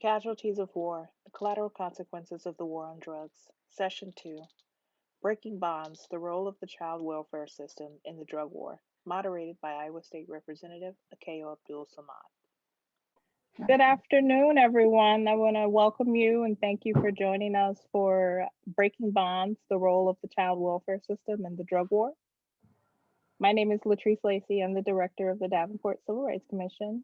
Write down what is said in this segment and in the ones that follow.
Casualties of War, the Collateral Consequences of the War on Drugs, Session 2, Breaking Bonds, the Role of the Child Welfare System in the Drug War, moderated by Iowa State Representative Akeo Abdul-Samad. Good afternoon, everyone. I want to welcome you and thank you for joining us for Breaking Bonds, the Role of the Child Welfare System in the Drug War. My name is Latrice Lacey. I'm the director of the Davenport Civil Rights Commission.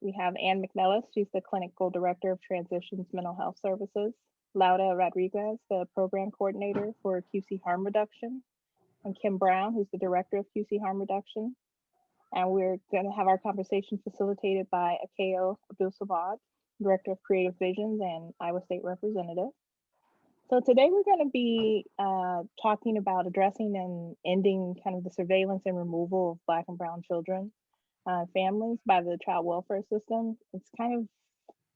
We have Ann McNellis. She's the clinical director of Transitions Mental Health Services. Laura Rodriguez, the program coordinator for QC harm reduction. And Kim Brown, who's the director of QC harm reduction. And we're going to have our conversation facilitated by Akeo Abdul-Samad, Director of Creative Visions and Iowa State Representative. So today we're going to be talking about addressing and ending kind of the surveillance and removal of Black and Brown children, families by the child welfare system. It's kind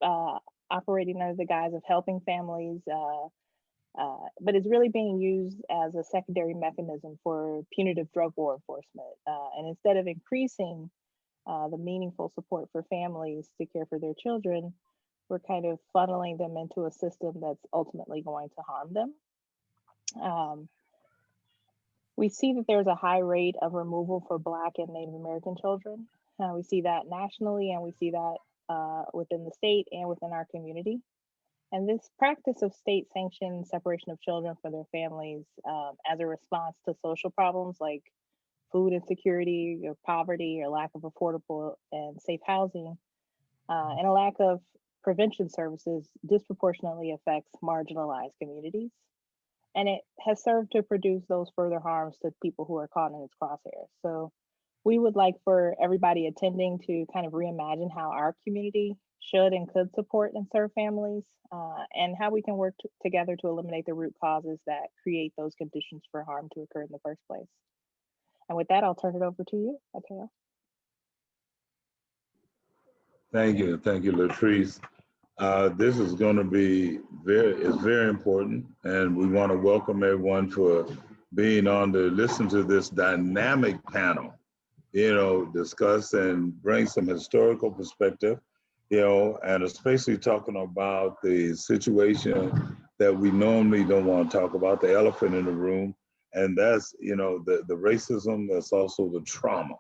of operating under the guise of helping families, but it's really being used as a secondary mechanism for punitive drug war enforcement. And instead of increasing the meaningful support for families to care for their children, we're kind of funneling them into a system that's ultimately going to harm them. We see that there's a high rate of removal for Black and Native American children. We see that nationally, and we see that within the state and within our community. And this practice of state-sanctioned separation of children from their families as a response to social problems like food insecurity or poverty or lack of affordable and safe housing and a lack of prevention services disproportionately affects marginalized communities. And it has served to produce those further harms to people who are caught in its crosshairs. So we would like for everybody attending to kind of reimagine how our community should and could support and serve families, and how we can work together to eliminate the root causes that create those conditions for harm to occur in the first place. And with that, I'll turn it over to you, Akeo. Thank you, Latrice. This is going to be very important, and we want to welcome everyone for being on to listen to this dynamic panel, discuss and bring some historical perspective, and especially talking about the situation that we normally don't want to talk about, the elephant in the room, and that's, the racism, that's also the trauma,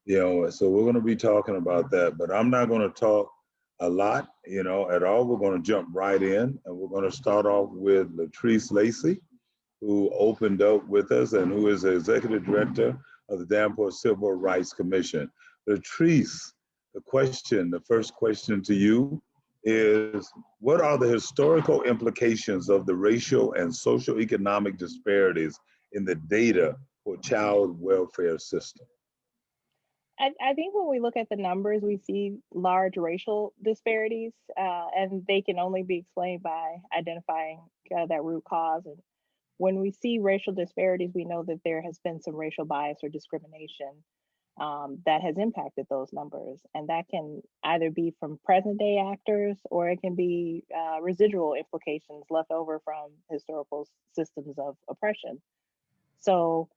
so we're going to be talking about that, but I'm not going to talk a lot, at all. We're going to jump right in, and we're going to start off with Latrice Lacey, who opened up with us and who is the executive director of the Davenport Civil Rights Commission. Latrice, the first question to you is, what are the historical implications of the racial and socioeconomic disparities in the data for child welfare system? I think when we look at the numbers, we see large racial disparities, and they can only be explained by identifying that root cause. And when we see racial disparities, we know that there has been some racial bias or discrimination that has impacted those numbers. And that can either be from present day actors, or it can be residual implications left over from historical systems of oppression. So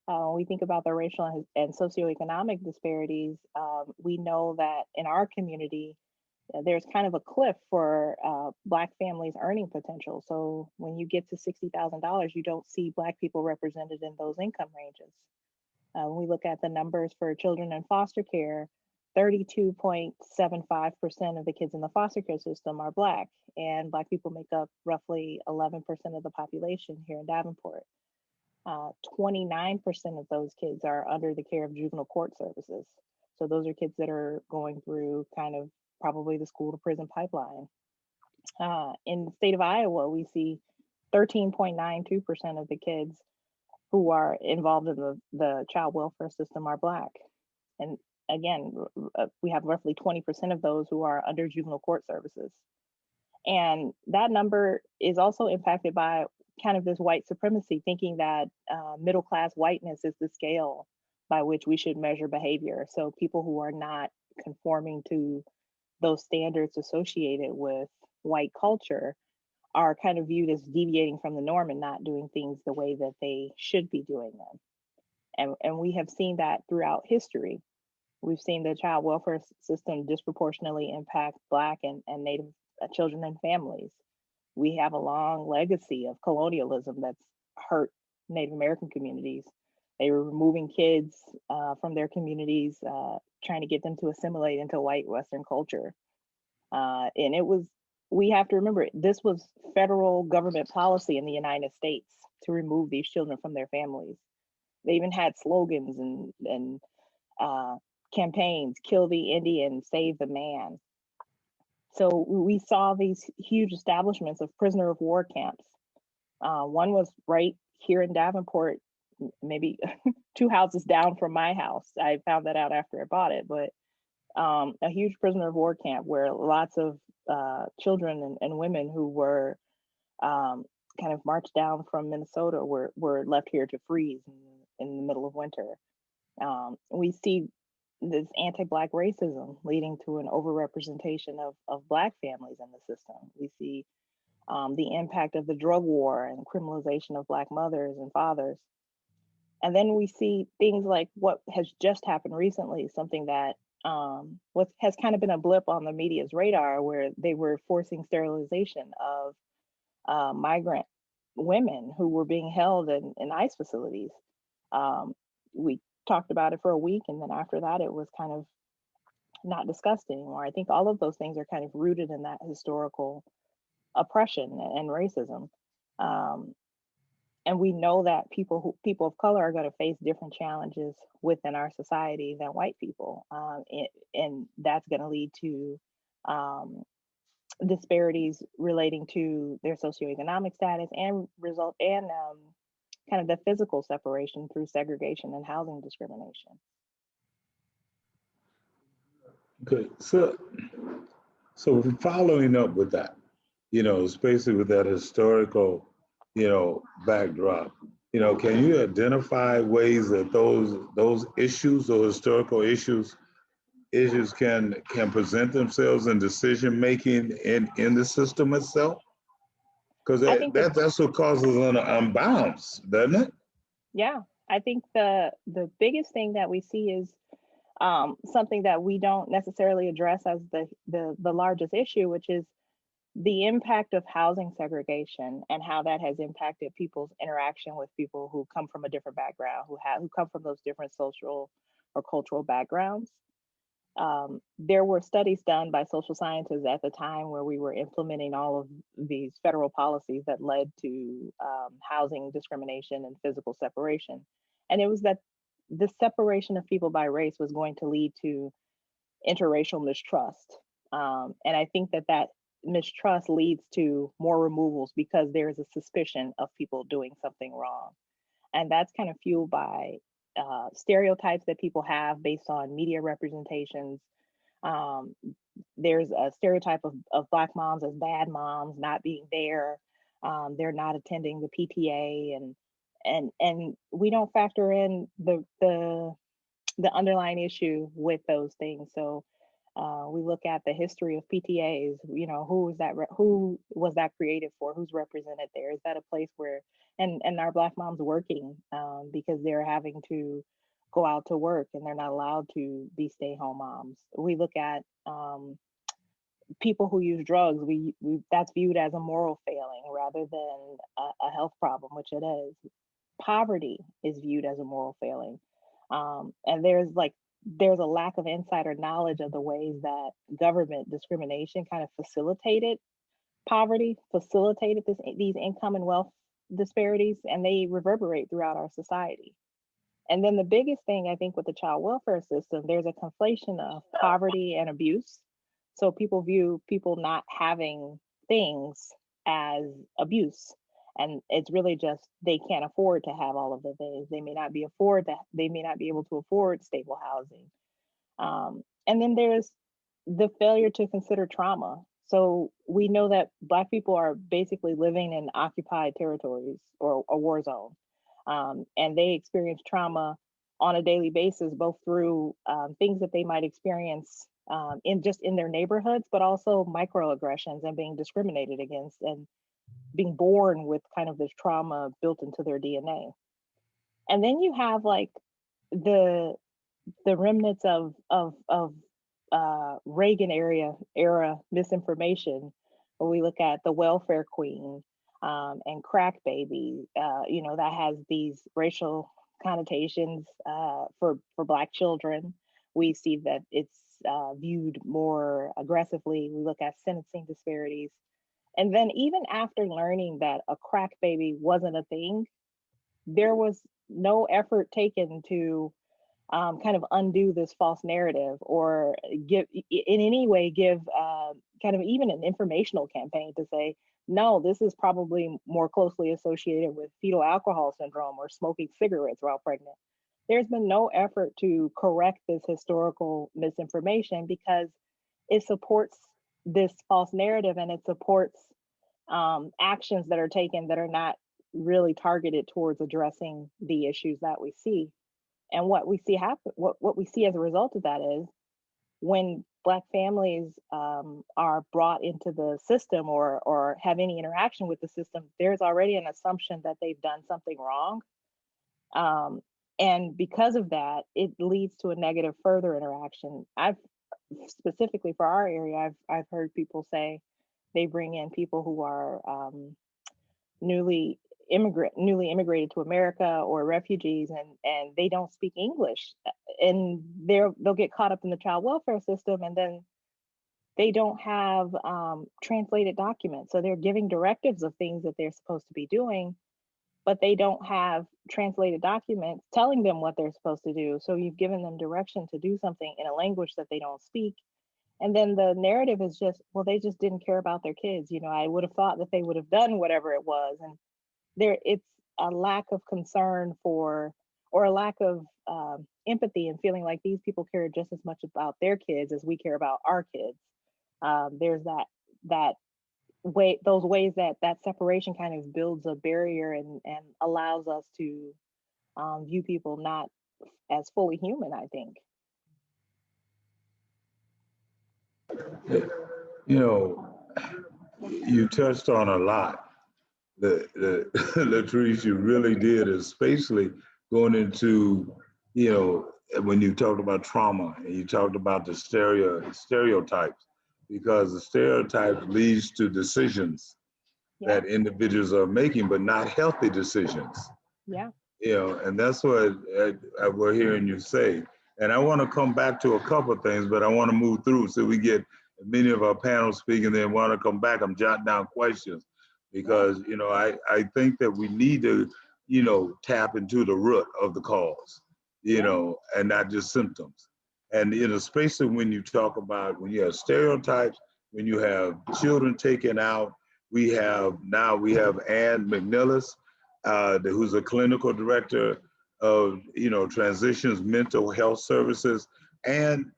when we think about the racial and socioeconomic disparities, we know that in our community, there's kind of a cliff for Black families' earning potential. So when you get to $60,000, you don't see Black people represented in those income ranges. When we look at the numbers for children in foster care, 32.75% of the kids in the foster care system are Black, and Black people make up roughly 11% of the population here in Davenport. 29% of those kids are under the care of juvenile court services. So those are kids that are going through kind of probably the school to prison pipeline. In the state of Iowa, we see 13.92% of the kids who are involved in the child welfare system are Black. And again, we have roughly 20% of those who are under juvenile court services. And that number is also impacted by kind of this white supremacy, thinking that middle-class whiteness is the scale by which we should measure behavior. So people who are not conforming to those standards associated with white culture are kind of viewed as deviating from the norm and not doing things the way that they should be doing them. And we have seen that throughout history. We've seen the child welfare system disproportionately impact Black and Native children and families. We have a long legacy of colonialism that's hurt Native American communities. They were removing kids from their communities, trying to get them to assimilate into white Western culture. And it was, we have to remember, this was federal government policy in the United States to remove these children from their families. They even had slogans and campaigns: kill the Indian, save the man. So we saw these huge establishments of prisoner of war camps. One was right here in Davenport, maybe 2 houses down from my house. I found that out after I bought it, but a huge prisoner of war camp where lots of children and women who were kind of marched down from Minnesota were left here to freeze in the middle of winter. We see this anti-Black racism leading to an overrepresentation of Black families in the system. We see the impact of the drug war and criminalization of Black mothers and fathers. And then we see things like what has just happened recently, something that what has kind of been a blip on the media's radar, where they were forcing sterilization of migrant women who were being held in ICE facilities. We talked about it for a week, and then after that, it was kind of not discussed anymore. I think all of those things are kind of rooted in that historical oppression and racism. And we know that people of color are going to face different challenges within our society than white people, and that's going to lead to disparities relating to their socioeconomic status and result and kind of the physical separation through segregation and housing discrimination. Okay, so following up with that, especially with that historical, backdrop, can you identify ways that those issues or historical issues can present themselves in decision making in the system itself? Because that's what causes an unbalance, doesn't it? Yeah, I think the biggest thing that we see is something that we don't necessarily address as the largest issue, which is the impact of housing segregation and how that has impacted people's interaction with people who come from a different background, who come from those different social or cultural backgrounds. There were studies done by social scientists at the time where we were implementing all of these federal policies that led to housing discrimination and physical separation. And it was that the separation of people by race was going to lead to interracial mistrust. And I think that mistrust leads to more removals because there is a suspicion of people doing something wrong. And that's kind of fueled by stereotypes that people have based on media representations. There's a stereotype of Black moms as bad moms, not being there. They're not attending the PTA, and we don't factor in the underlying issue with those things. So we look at the history of PTAs. Who was that created for? Who's represented there? Is that a place where and are Black moms working because they're having to go out to work and they're not allowed to be stay-home moms? We look at people who use drugs. We that's viewed as a moral failing rather than a health problem, which it is. Poverty is viewed as a moral failing, and there's a lack of insider knowledge of the ways that government discrimination kind of facilitated poverty, facilitated these income and wealth disparities, and they reverberate throughout our society. And then the biggest thing I think with the child welfare system, there's a conflation of poverty and abuse. So people view people not having things as abuse. And it's really just they can't afford to have all of the things. They may not be able to afford stable housing. And then there's the failure to consider trauma. So we know that Black people are basically living in occupied territories or a war zone. And they experience trauma on a daily basis, both through things that they might experience in their neighborhoods, but also microaggressions and being discriminated against and being born with kind of this trauma built into their DNA. And then you have like the the remnants of Reagan era misinformation. When we look at the welfare queen and crack baby, that has these racial connotations for Black children. We see that it's viewed more aggressively. We look at sentencing disparities. And then even after learning that a crack baby wasn't a thing, there was no effort taken to kind of undo this false narrative or give in any way give kind of even an informational campaign to say, no, this is probably more closely associated with fetal alcohol syndrome or smoking cigarettes while pregnant. There's been no effort to correct this historical misinformation because it supports this false narrative, and it supports actions that are taken that are not really targeted towards addressing the issues that we see. And what we see happen, what we see as a result of that is when Black families are brought into the system or have any interaction with the system, there's already an assumption that they've done something wrong. And because of that, it leads to a negative further interaction. I've specifically for our area, I've heard people say they bring in people who are newly immigrated to America or refugees, and they don't speak English, and they'll get caught up in the child welfare system, and then they don't have translated documents. So they're giving directives of things that they're supposed to be doing, but they don't have translated documents telling them what they're supposed to do. So you've given them direction to do something in a language that they don't speak. And then the narrative is just, well, they just didn't care about their kids. I would have thought that they would have done whatever it was. And it's a lack of concern for, or a lack of empathy and feeling like these people care just as much about their kids as we care about our kids. There's that way, those ways that separation kind of builds a barrier and allows us to view people not as fully human, I think. You touched on a lot. Latrice, you really did, especially going into, when you talked about trauma and you talked about the stereotypes, because the stereotypes leads to decisions that individuals are making, but not healthy decisions. Yeah. And that's what we're hearing you say. And I want to come back to a couple of things, but I want to move through so we get many of our panel speaking, then want to come back. I'm jotting down questions because, I think that we need to, tap into the root of the cause, and not just symptoms. And, especially when you talk about, when you have stereotypes, when you have children taken out, we have Ann McNillis, who's a clinical director of, Transitions Mental Health Services. And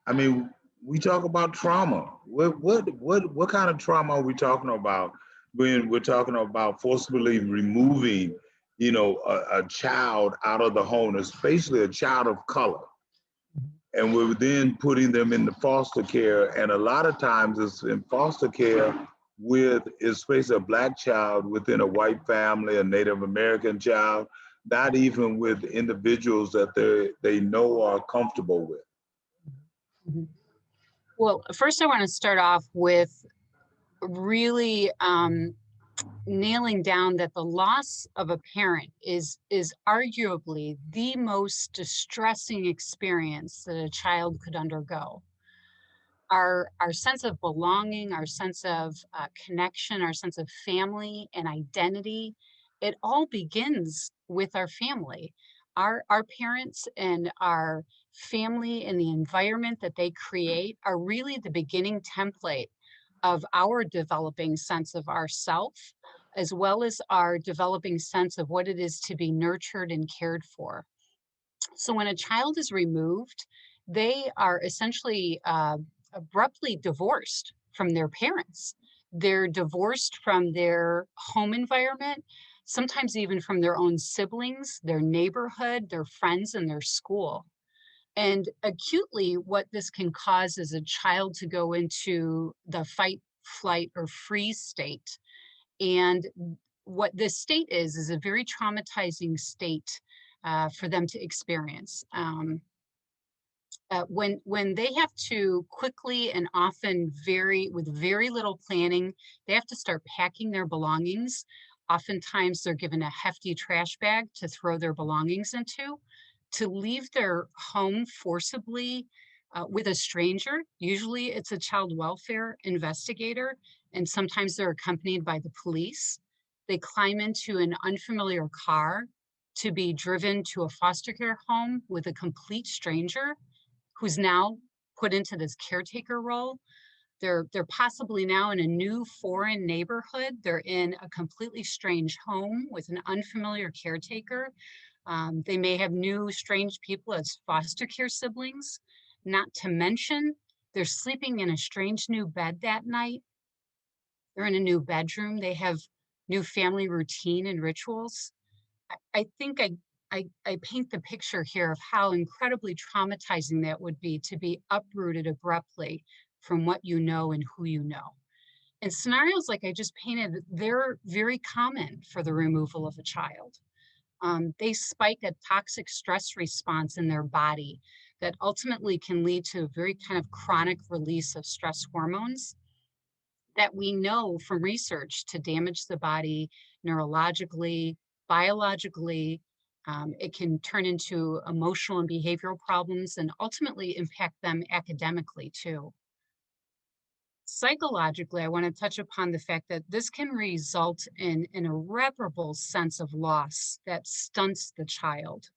I mean, we talk about trauma. What kind of trauma are we talking about when we're talking about forcibly removing, a child out of the home, especially a child of color? And we're then putting them into foster care. And a lot of times it's in foster care with, especially a Black child within a white family, a Native American child, not even with individuals that they know are comfortable with. Well, first I want to start off with really nailing down that the loss of a parent is arguably the most distressing experience that a child could undergo. Our sense of belonging, our sense of connection, our sense of family and identity, it all begins with our family. Our parents and our family and the environment that they create are really the beginning template of our developing sense of ourself, as well as our developing sense of what it is to be nurtured and cared for. So when a child is removed, they are essentially abruptly divorced from their parents. They're divorced from their home environment, sometimes even from their own siblings, their neighborhood, their friends, and their school. And acutely, what this can cause is a child to go into the fight, flight, or freeze state. And what this state is a very traumatizing state for them to experience. When they have to quickly and often with very little planning, they have to start packing their belongings. Oftentimes they're given a hefty trash bag to throw their belongings into. To leave their home forcibly with a stranger, usually it's a child welfare investigator, and sometimes they're accompanied by the police. They climb into an unfamiliar car to be driven to a foster care home with a complete stranger who's now put into this caretaker role. They're possibly now in a new foreign neighborhood. They're in a completely strange home with an unfamiliar caretaker. They may have new strange people as foster care siblings, not to mention they're sleeping in a strange new bed that night. They're in a new bedroom. They have new family routine and rituals. I think I paint the picture here of how incredibly traumatizing that would be to be uprooted abruptly from what you know and who you know. And scenarios like I just painted, they're very common for the removal of a child. They spike a toxic stress response in their body that ultimately can lead to a very kind of chronic release of stress hormones that we know from research to damage the body neurologically, biologically. It can turn into emotional and behavioral problems and ultimately impact them academically too. Psychologically, I want to touch upon the fact that this can result in an irreparable sense of loss that stunts the child.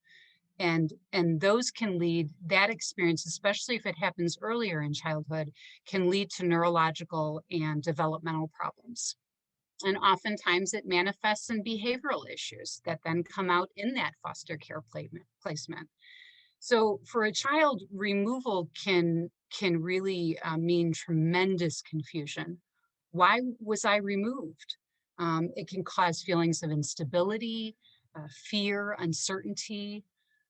And those can lead, that experience, especially if it happens earlier in childhood, can lead to neurological and developmental problems. And oftentimes it manifests in behavioral issues that then come out in that foster care placement. So for a child, removal can really mean tremendous confusion. Why was I removed? It can cause feelings of instability, fear, uncertainty,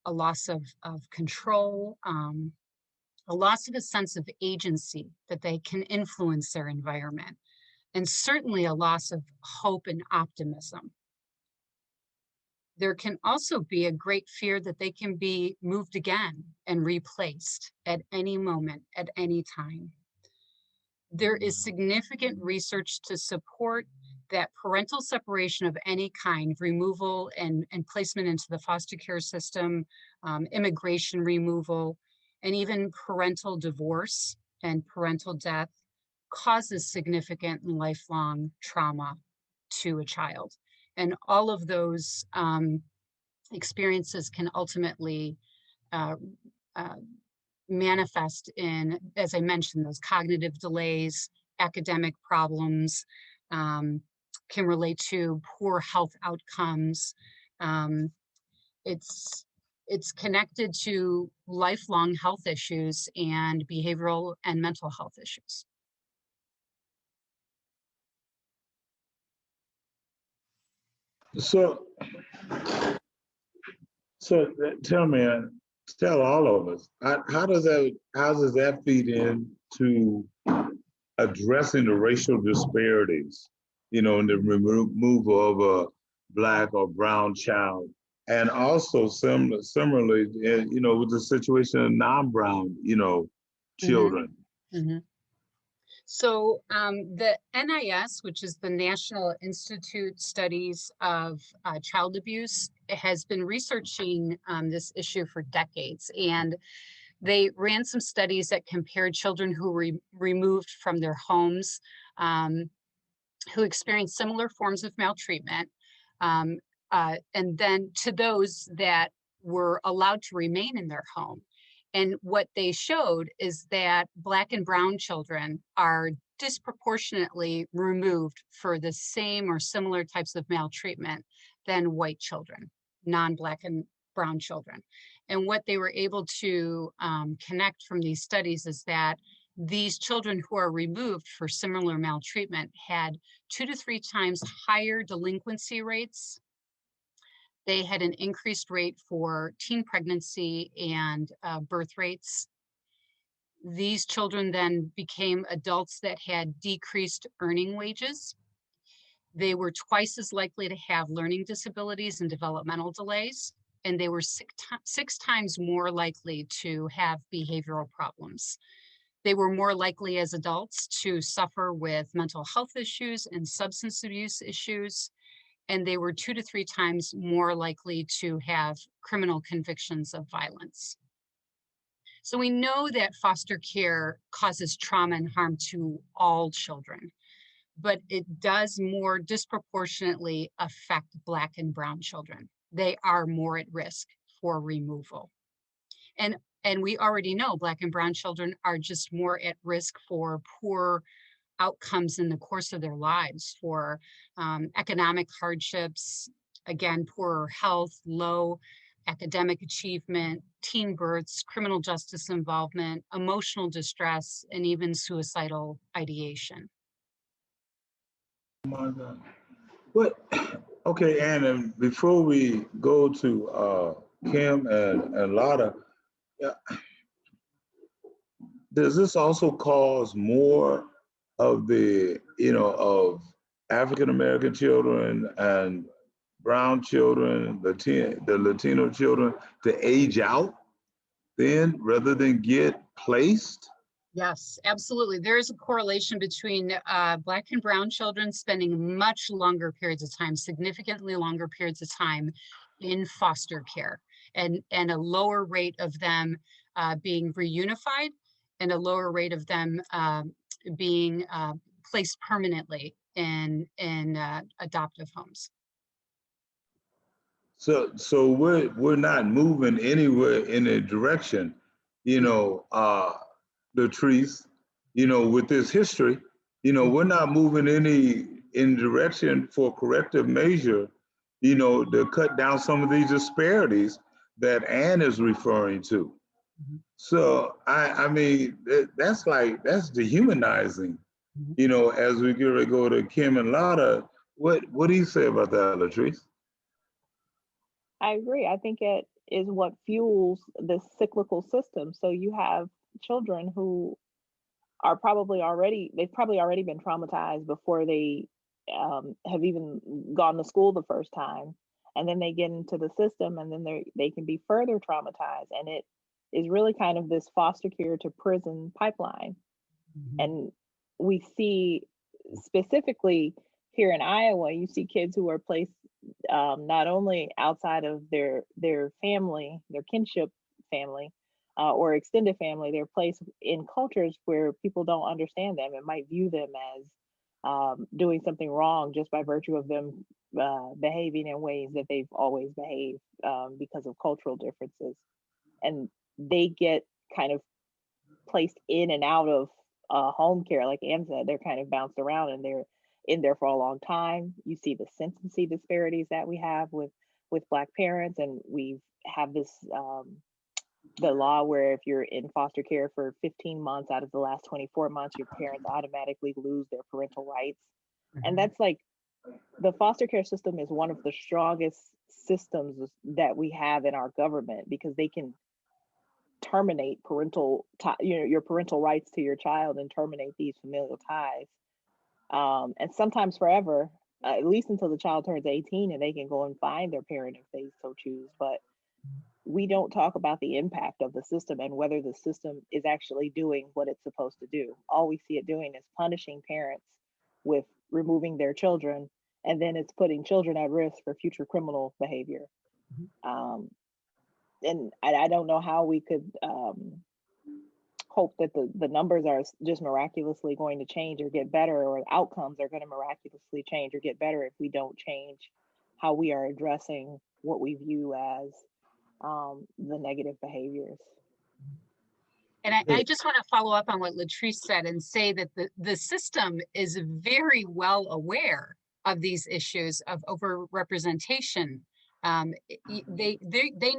a loss of control, a loss of a sense of agency that they can influence their environment, and certainly a loss of hope and optimism. There can also be a great fear that they can be moved again and replaced at any moment, at any time. There is significant research to support that parental separation of any kind, removal and placement into the foster care system, immigration removal, and even parental divorce and parental death causes significant and lifelong trauma to a child. And all of those experiences can ultimately manifest in, as I mentioned, those cognitive delays, academic problems, can relate to poor health outcomes. It's connected to lifelong health issues and behavioral and mental health issues. So tell me, tell all of us, how does that feed into addressing the racial disparities, in the removal of a Black or brown child, and also similarly, with the situation of non-brown, children. Mm-hmm. So the NIS, which is the National Institute Studies of Child Abuse, has been researching this issue for decades. And they ran some studies that compared children who were removed from their homes, who experienced similar forms of maltreatment, and then to those that were allowed to remain in their home. And what they showed is that Black and brown children are disproportionately removed for the same or similar types of maltreatment than white children, non-Black and brown children. And what they were able to connect from these studies is that these children who are removed for similar maltreatment had 2 to 3 times higher delinquency rates. They had an increased rate for teen pregnancy and birth rates. These children then became adults that had decreased earning wages. They were twice as likely to have learning disabilities and developmental delays. and they were six times more likely to have behavioral problems. They were more likely as adults to suffer with mental health issues and substance abuse issues, and they were 2 to 3 times more likely to have criminal convictions of violence. So we know that foster care causes trauma and harm to all children, but it does more disproportionately affect Black and brown children. They are more at risk for removal. And we already know Black and brown children are just more at risk for poor outcomes in the course of their lives, for economic hardships, again, poorer health, low academic achievement, teen births, criminal justice involvement, emotional distress, and even suicidal ideation. Oh my God. What? Okay, Ann, and before we go to Kim and Lotta, does this also cause more of the, of African American children and brown children, the Latino children to age out then rather than get placed? Yes, absolutely. There is a correlation between Black and brown children spending much longer periods of time, significantly longer periods of time in foster care, and a lower rate of them being reunified, and a lower rate of them being placed permanently in adoptive homes. So we're not moving anywhere in a direction, Latrice, with this history, we're not moving in direction for corrective measure, to cut down some of these disparities that Ann is referring to. So I mean, that's dehumanizing, as we get ready to go to Kim and Lotta. What do you say about that, Latrice? I agree. I think it is what fuels this cyclical system. So you have children who are they've probably already been traumatized before they have even gone to school the first time. And then they get into the system, and then they can be further traumatized. And it is really kind of this foster care to prison pipeline. And we see specifically here in Iowa, you see kids who are placed not only outside of their family, their kinship family, or extended family, they're placed in cultures where people don't understand them and might view them as doing something wrong just by virtue of them behaving in ways that they've always behaved because of cultural differences. And they get kind of placed in and out of home care. Like Ann said, they're kind of bounced around, and they're in there for a long time. You see the sentencing disparities that we have with Black parents, and we have this the law where if you're in foster care for 15 months out of the last 24 months, your parents automatically lose their parental rights. And that's like, the foster care system is one of the strongest systems that we have in our government, because they can terminate your parental rights to your child and terminate these familial ties. And sometimes forever, at least until the child turns 18, and they can go and find their parent if they so choose. But we don't talk about the impact of the system and whether the system is actually doing what it's supposed to do. All we see it doing is punishing parents with removing their children, and then it's putting children at risk for future criminal behavior. And I don't know how we could hope that the numbers are just miraculously going to change or get better, or outcomes are going to miraculously change or get better if we don't change how we are addressing what we view as the negative behaviors. And I just want to follow up on what Latrice said and say that the system is very well aware of these issues of overrepresentation. They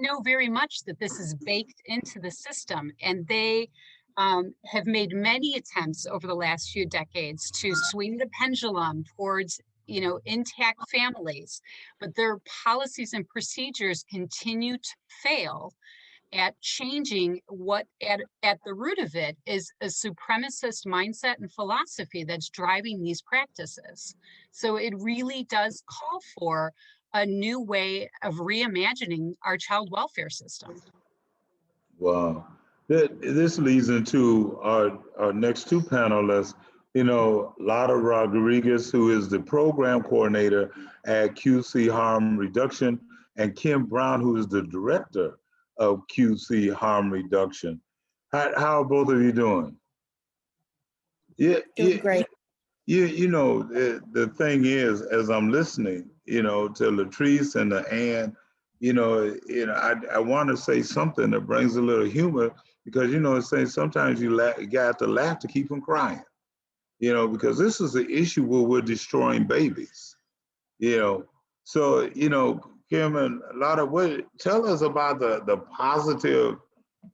know very much that this is baked into the system, and they have made many attempts over the last few decades to swing the pendulum towards intact families, but their policies and procedures continue to fail at changing what at the root of it is a supremacist mindset and philosophy that's driving these practices. So it really does call for a new way of reimagining our child welfare system. Wow. This leads into our next two panelists. You know, Lara Rodriguez, who is the program coordinator at QC Harm Reduction, and Kim Brown, who is the director of QC Harm Reduction. How are both of you doing? Yeah, Doing great. you know, the thing is, as I'm listening, you know, to Latrice and to Ann, I want to say something that brings a little humor because, you know, it's saying sometimes you got to laugh to keep from crying, you know, because this is an issue where we're destroying babies, you know. So, you know, Kim and Lotta, tell us about the positive,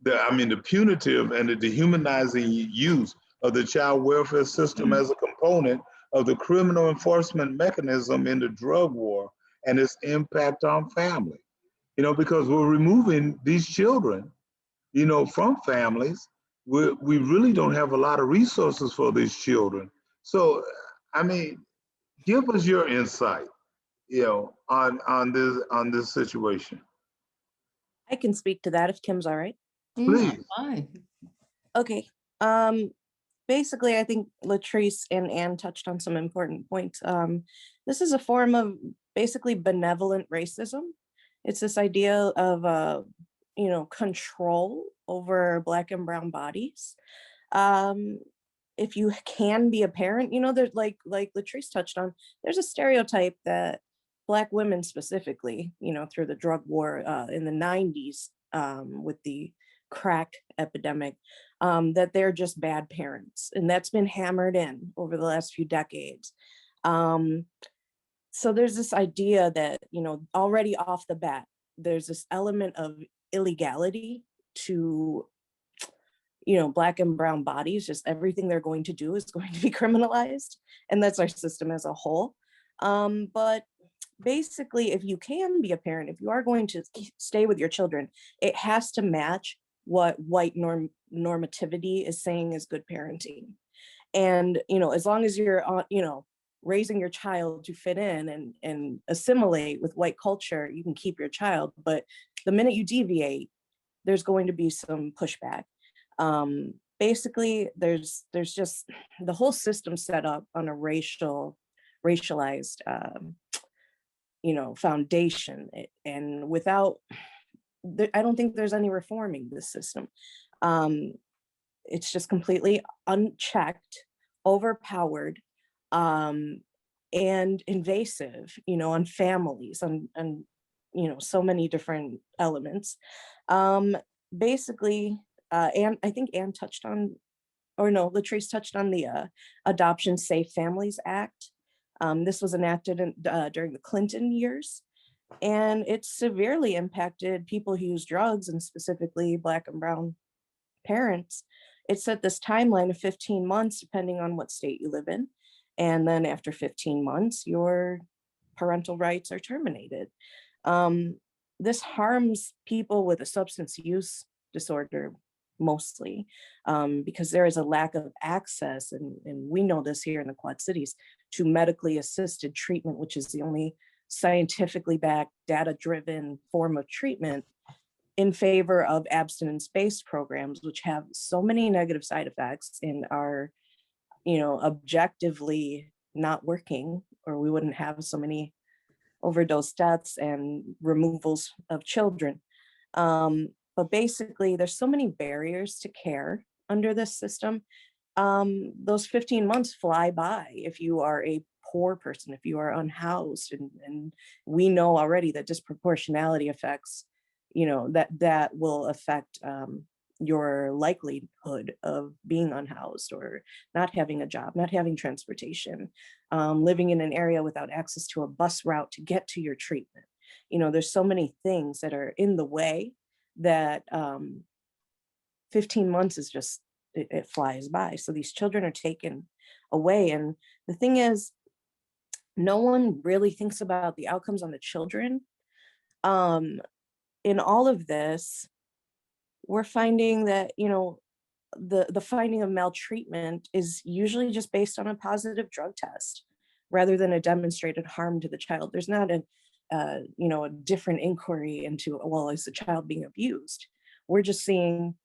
the punitive and the dehumanizing use of the child welfare system as a component of the criminal enforcement mechanism in the drug war and its impact on family. You know, because we're removing these children, you know, from families. We really don't have a lot of resources for these children. So, I mean, give us your insight, you know, on this situation. I can speak to that if Kim's all right. Please. Fine. Okay. Basically, I think Latrice and Ann touched on some important points. This is a form of basically benevolent racism. It's this idea of, control over Black and brown bodies. If you can be a parent, you know, there's like Latrice touched on, there's a stereotype that Black women specifically, you know, through the drug war in the 90s with the crack epidemic, that they're just bad parents. And that's been hammered in over the last few decades. So there's this idea that, you know, already off the bat, there's this element of illegality to, you know, Black and brown bodies. Just everything they're going to do is going to be criminalized. And that's our system as a whole. But basically, if you can be a parent, if you are going to stay with your children, it has to match what white normativity is saying is good parenting. And, you know, as long as you're, raising your child to fit in and assimilate with white culture, you can keep your child. But the minute you deviate, there's going to be some pushback. Basically, there's just the whole system set up on a racialized, foundation. And without, I don't think there's any reforming this system. It's just completely unchecked, overpowered, and invasive, you know, on families, and so many different elements. Basically, and I think Ann touched on, or no, Latrice touched on the Adoption Safe Families Act. This was enacted during the Clinton years, and it severely impacted people who use drugs, and specifically Black and brown parents. It set this timeline of 15 months, depending on what state you live in. And then after 15 months, your parental rights are terminated. This harms people with a substance use disorder mostly, because there is a lack of access, and we know this here in the Quad Cities, to medically assisted treatment, which is the only scientifically backed, data-driven form of treatment, in favor of abstinence-based programs, which have so many negative side effects and are, objectively not working, or we wouldn't have so many overdose deaths and removals of children. But basically, there's so many barriers to care under this system. Those 15 months fly by if you are a poor person, if you are unhoused, and we know already that disproportionality affects, that will affect your likelihood of being unhoused, or not having a job, not having transportation, living in an area without access to a bus route to get to your treatment. There's so many things that are in the way that 15 months is just, it flies by. So these children are taken away. And the thing is, no one really thinks about the outcomes on the children. In all of this, we're finding that, the finding of maltreatment is usually just based on a positive drug test rather than a demonstrated harm to the child. There's not a different inquiry into, well, is the child being abused? We're just seeing,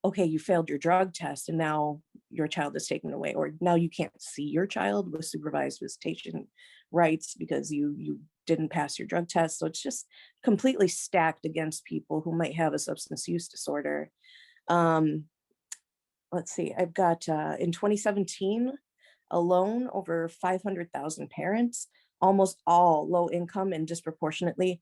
okay, you failed your drug test and now your child is taken away, or now you can't see your child with supervised visitation rights because you didn't pass your drug test. So it's just completely stacked against people who might have a substance use disorder. Let's see, I've got in 2017 alone, over 500,000 parents, almost all low income and disproportionately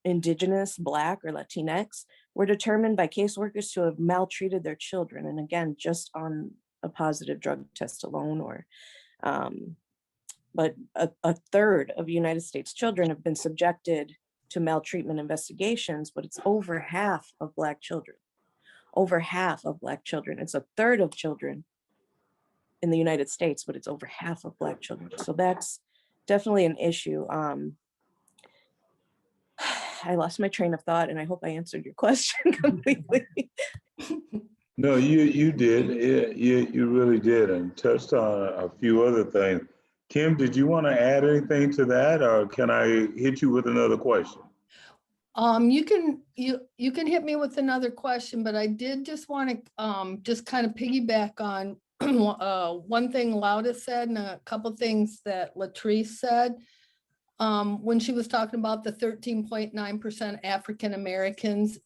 Indigenous, Black, or Latinx, were determined by caseworkers to have maltreated their children. And again, just on a positive drug test alone, or but a third of United States children have been subjected to maltreatment investigations, but it's over half of Black children. Over half of Black children. It's a third of children in the United States, but it's over half of Black children. So that's definitely an issue. I lost my train of thought, and I hope I answered your question completely. No, you did. You really did, and touched on a few other things. Kim, did you want to add anything to that, or can I hit you with another question? You can hit me with another question, but I did just want to just kind of piggyback on one thing Lauda said and a couple things that Latrice said. When she was talking about the 13.9% African Americans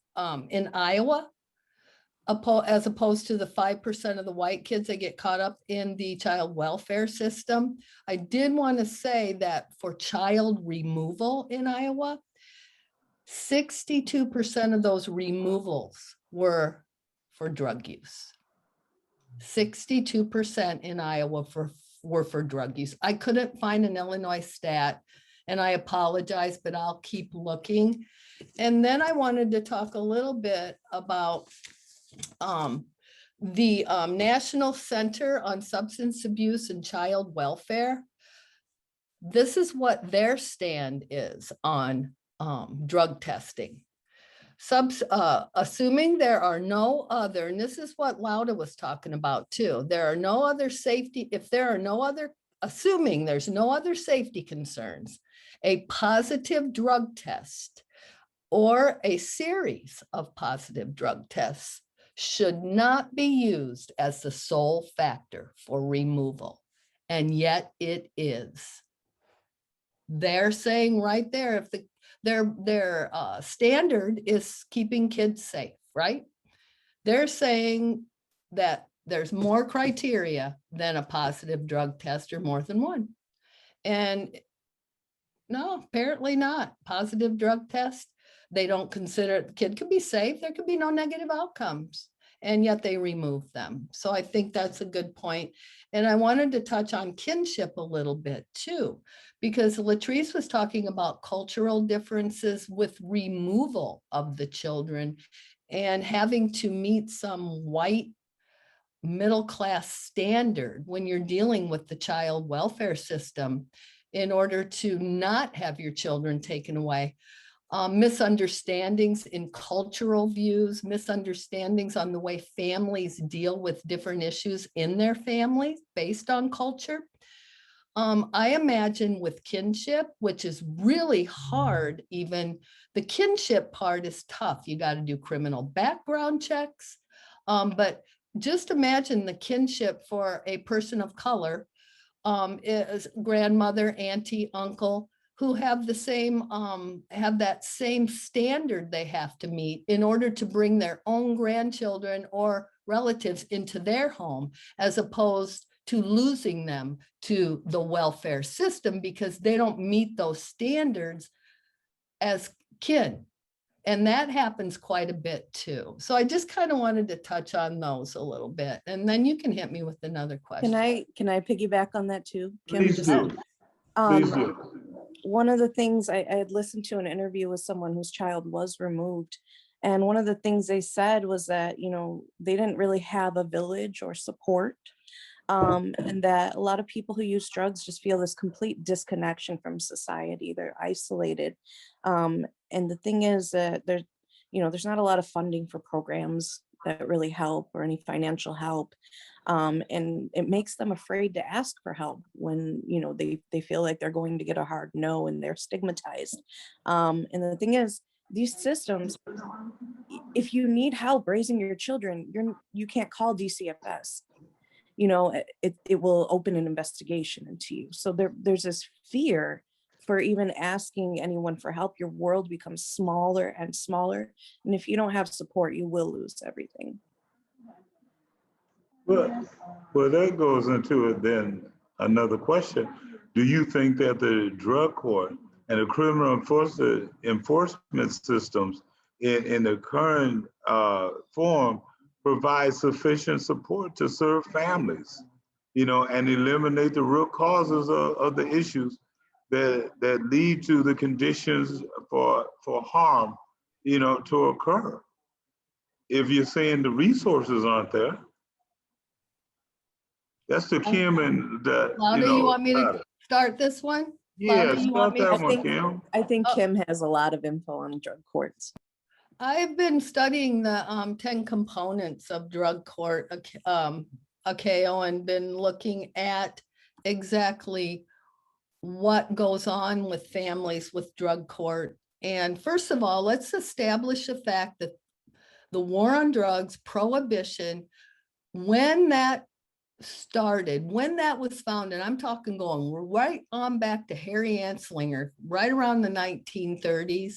in Iowa, as opposed to the 5% of the white kids that get caught up in the child welfare system. I did want to say that for child removal in Iowa, 62% of those removals were for drug use. 62% in Iowa were for drug use. I couldn't find an Illinois stat, and I apologize, but I'll keep looking. And then I wanted to talk a little bit about the National Center on Substance Abuse and Child Welfare. This is what their stand is on drug testing. Assuming there are no other, and this is what Lauda was talking about too, there are no other safety, if there are no other, assuming there's no other safety concerns, a positive drug test or a series of positive drug tests should not be used as the sole factor for removal. And yet it is. They're saying right there, if their standard is keeping kids safe, right? They're saying that there's more criteria than a positive drug test or more than one. And no, apparently not. Positive drug test, they don't consider the kid could be safe. There could be no negative outcomes, and yet they remove them. So I think that's a good point. And I wanted to touch on kinship a little bit too, because Latrice was talking about cultural differences with removal of the children and having to meet some white middle-class standard when you're dealing with the child welfare system in order to not have your children taken away. Misunderstandings in cultural views, misunderstandings on the way families deal with different issues in their families based on culture. I imagine with kinship, which is really hard, even the kinship part is tough. You got to do criminal background checks. But just imagine the kinship for a person of color, is grandmother, auntie, uncle, who have the same, have that same standard they have to meet in order to bring their own grandchildren or relatives into their home, as opposed to losing them to the welfare system because they don't meet those standards as kin. And that happens quite a bit too. So I just kind of wanted to touch on those a little bit, and then you can hit me with another question. Can I piggyback on that too, Kim? Please do. Please do. One of the things I had listened to an interview with someone whose child was removed. And one of the things they said was that, they didn't really have a village or support. And that a lot of people who use drugs just feel this complete disconnection from society. They're isolated. And the thing is that there's not a lot of funding for programs that really help or any financial help. And it makes them afraid to ask for help when, you know, they feel like they're going to get a hard no and they're stigmatized. And the thing is, these systems, if you need help raising your children, you can't call DCFS. You know, it will open an investigation into you. So there's this fear for even asking anyone for help. Your world becomes smaller and smaller. And if you don't have support, you will lose everything. Well, that goes into it then another question. Do you think that the drug court and the criminal enforcement systems in the current form provide sufficient support to serve families, you know, and eliminate the root causes of the issues that lead to the conditions for harm, you know, to occur? If you're saying the resources aren't there, that's the Kim and the, Lauda, you want me to start this one? Yeah, Lauda, you want start me to? that one, Kim. I think Oh. Kim has a lot of info on drug courts. I've been studying the 10 components of drug court, ACAO, and been looking at exactly what goes on with families with drug court. And first of all, let's establish the fact that the war on drugs, prohibition, when that started, when that was founded, I'm talking going right on back to Harry Anslinger, right around the 1930s,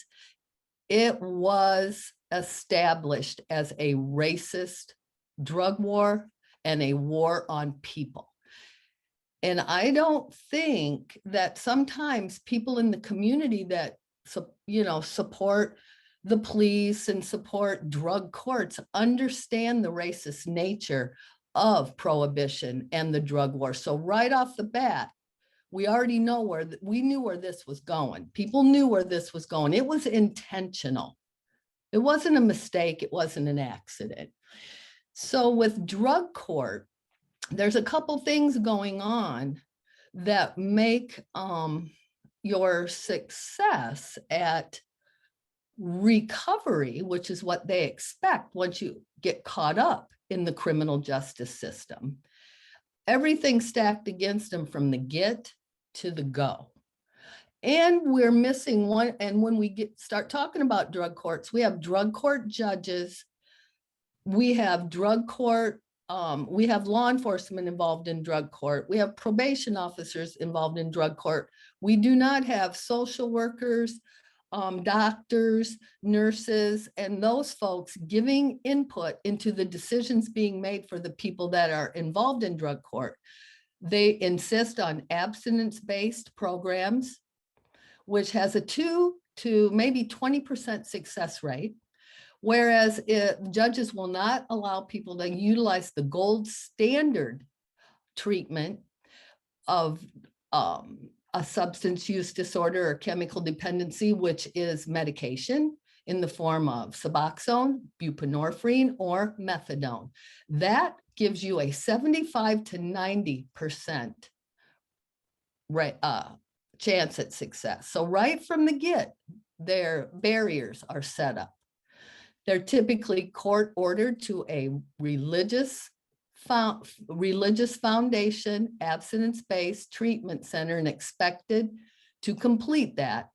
it was established as a racist drug war and a war on people. And I don't think that sometimes people in the community that, you know, support the police and support drug courts understand the racist nature of prohibition and the drug war. So right off the bat, we already know we knew where this was going. People knew where this was going. It was intentional. It wasn't a mistake. It wasn't an accident. So with drug court, there's a couple things going on that make your success at recovery, which is what they expect once you get caught up in the criminal justice system. Everything stacked against them from the get to the go. And we're missing one. And when we start talking about drug courts, we have drug court judges, we have drug court, we have law enforcement involved in drug court, we have probation officers involved in drug court. We do not have social workers, doctors, nurses, and those folks giving input into the decisions being made for the people that are involved in drug court. They insist on abstinence-based programs, which has a 2 to maybe 20% success rate, whereas judges will not allow people to utilize the gold standard treatment of a substance use disorder or chemical dependency, which is medication in the form of Suboxone, buprenorphine, or methadone. That gives you a 75 to 90% chance at success. So right from the get, their barriers are set up. They're typically court ordered to a religious foundation, abstinence-based treatment center, and expected to complete that.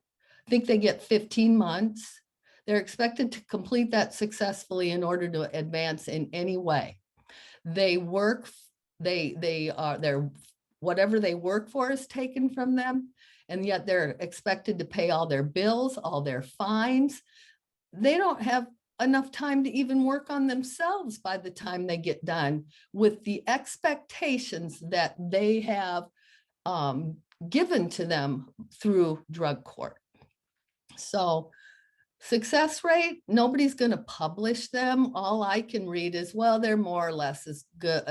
I think they get 15 months. They're expected to complete that successfully in order to advance in any way. They work, whatever they work for is taken from them, and yet they're expected to pay all their bills, all their fines. They don't have enough time to even work on themselves by the time they get done with the expectations that they have given to them through drug court. So success rate, nobody's going to publish them. All I can read is, well, they're more or less as good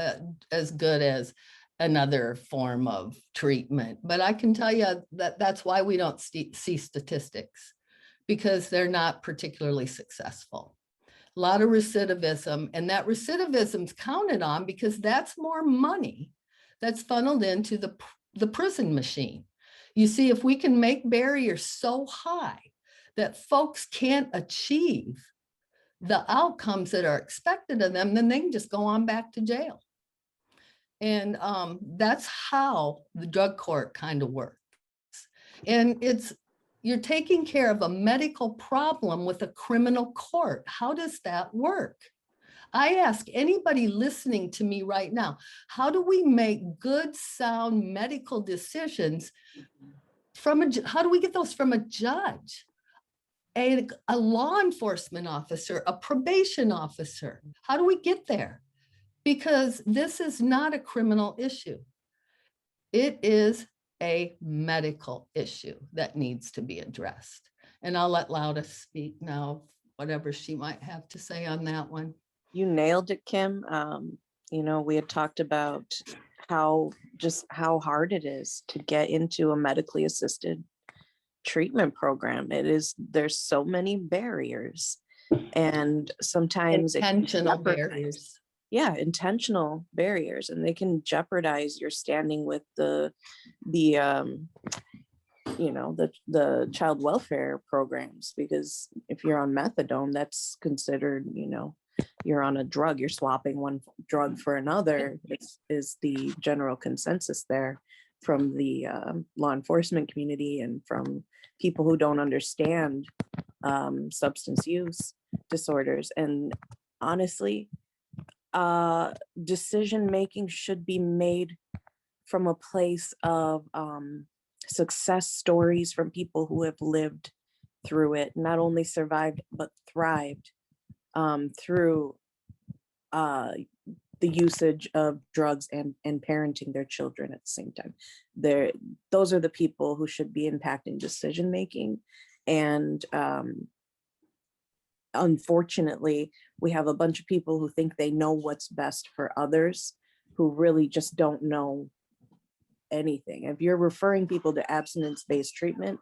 as another form of treatment. But I can tell you that that's why we don't see statistics, because they're not particularly successful. A lot of recidivism, and that recidivism is counted on because that's more money that's funneled into the prison machine. You see, if we can make barriers so high that folks can't achieve the outcomes that are expected of them, then they can just go on back to jail. And that's how the drug court kind of works. And you're taking care of a medical problem with a criminal court. How does that work? I ask anybody listening to me right now, how do we make good, sound medical decisions how do we get those from a judge, a law enforcement officer, a probation officer? How do we get there? Because this is not a criminal issue. It is a medical issue that needs to be addressed. And I'll let Lauda speak now, whatever she might have to say on that one. You nailed it, Kim. We had talked about how hard it is to get into a medically assisted treatment program. There's so many barriers, and sometimes intentional barriers. Yeah, intentional barriers, and they can jeopardize your standing with the child welfare programs, because if you're on methadone, that's considered, you're on a drug, you're swapping one drug for another, is the general consensus there from the law enforcement community and from people who don't understand substance use disorders. And honestly, decision making should be made from a place of success stories from people who have lived through it, not only survived but thrived through the usage of drugs and parenting their children at the same time. Those are the people who should be impacting decision making. And unfortunately, we have a bunch of people who think they know what's best for others, who really just don't know anything. If you're referring people to abstinence-based treatment,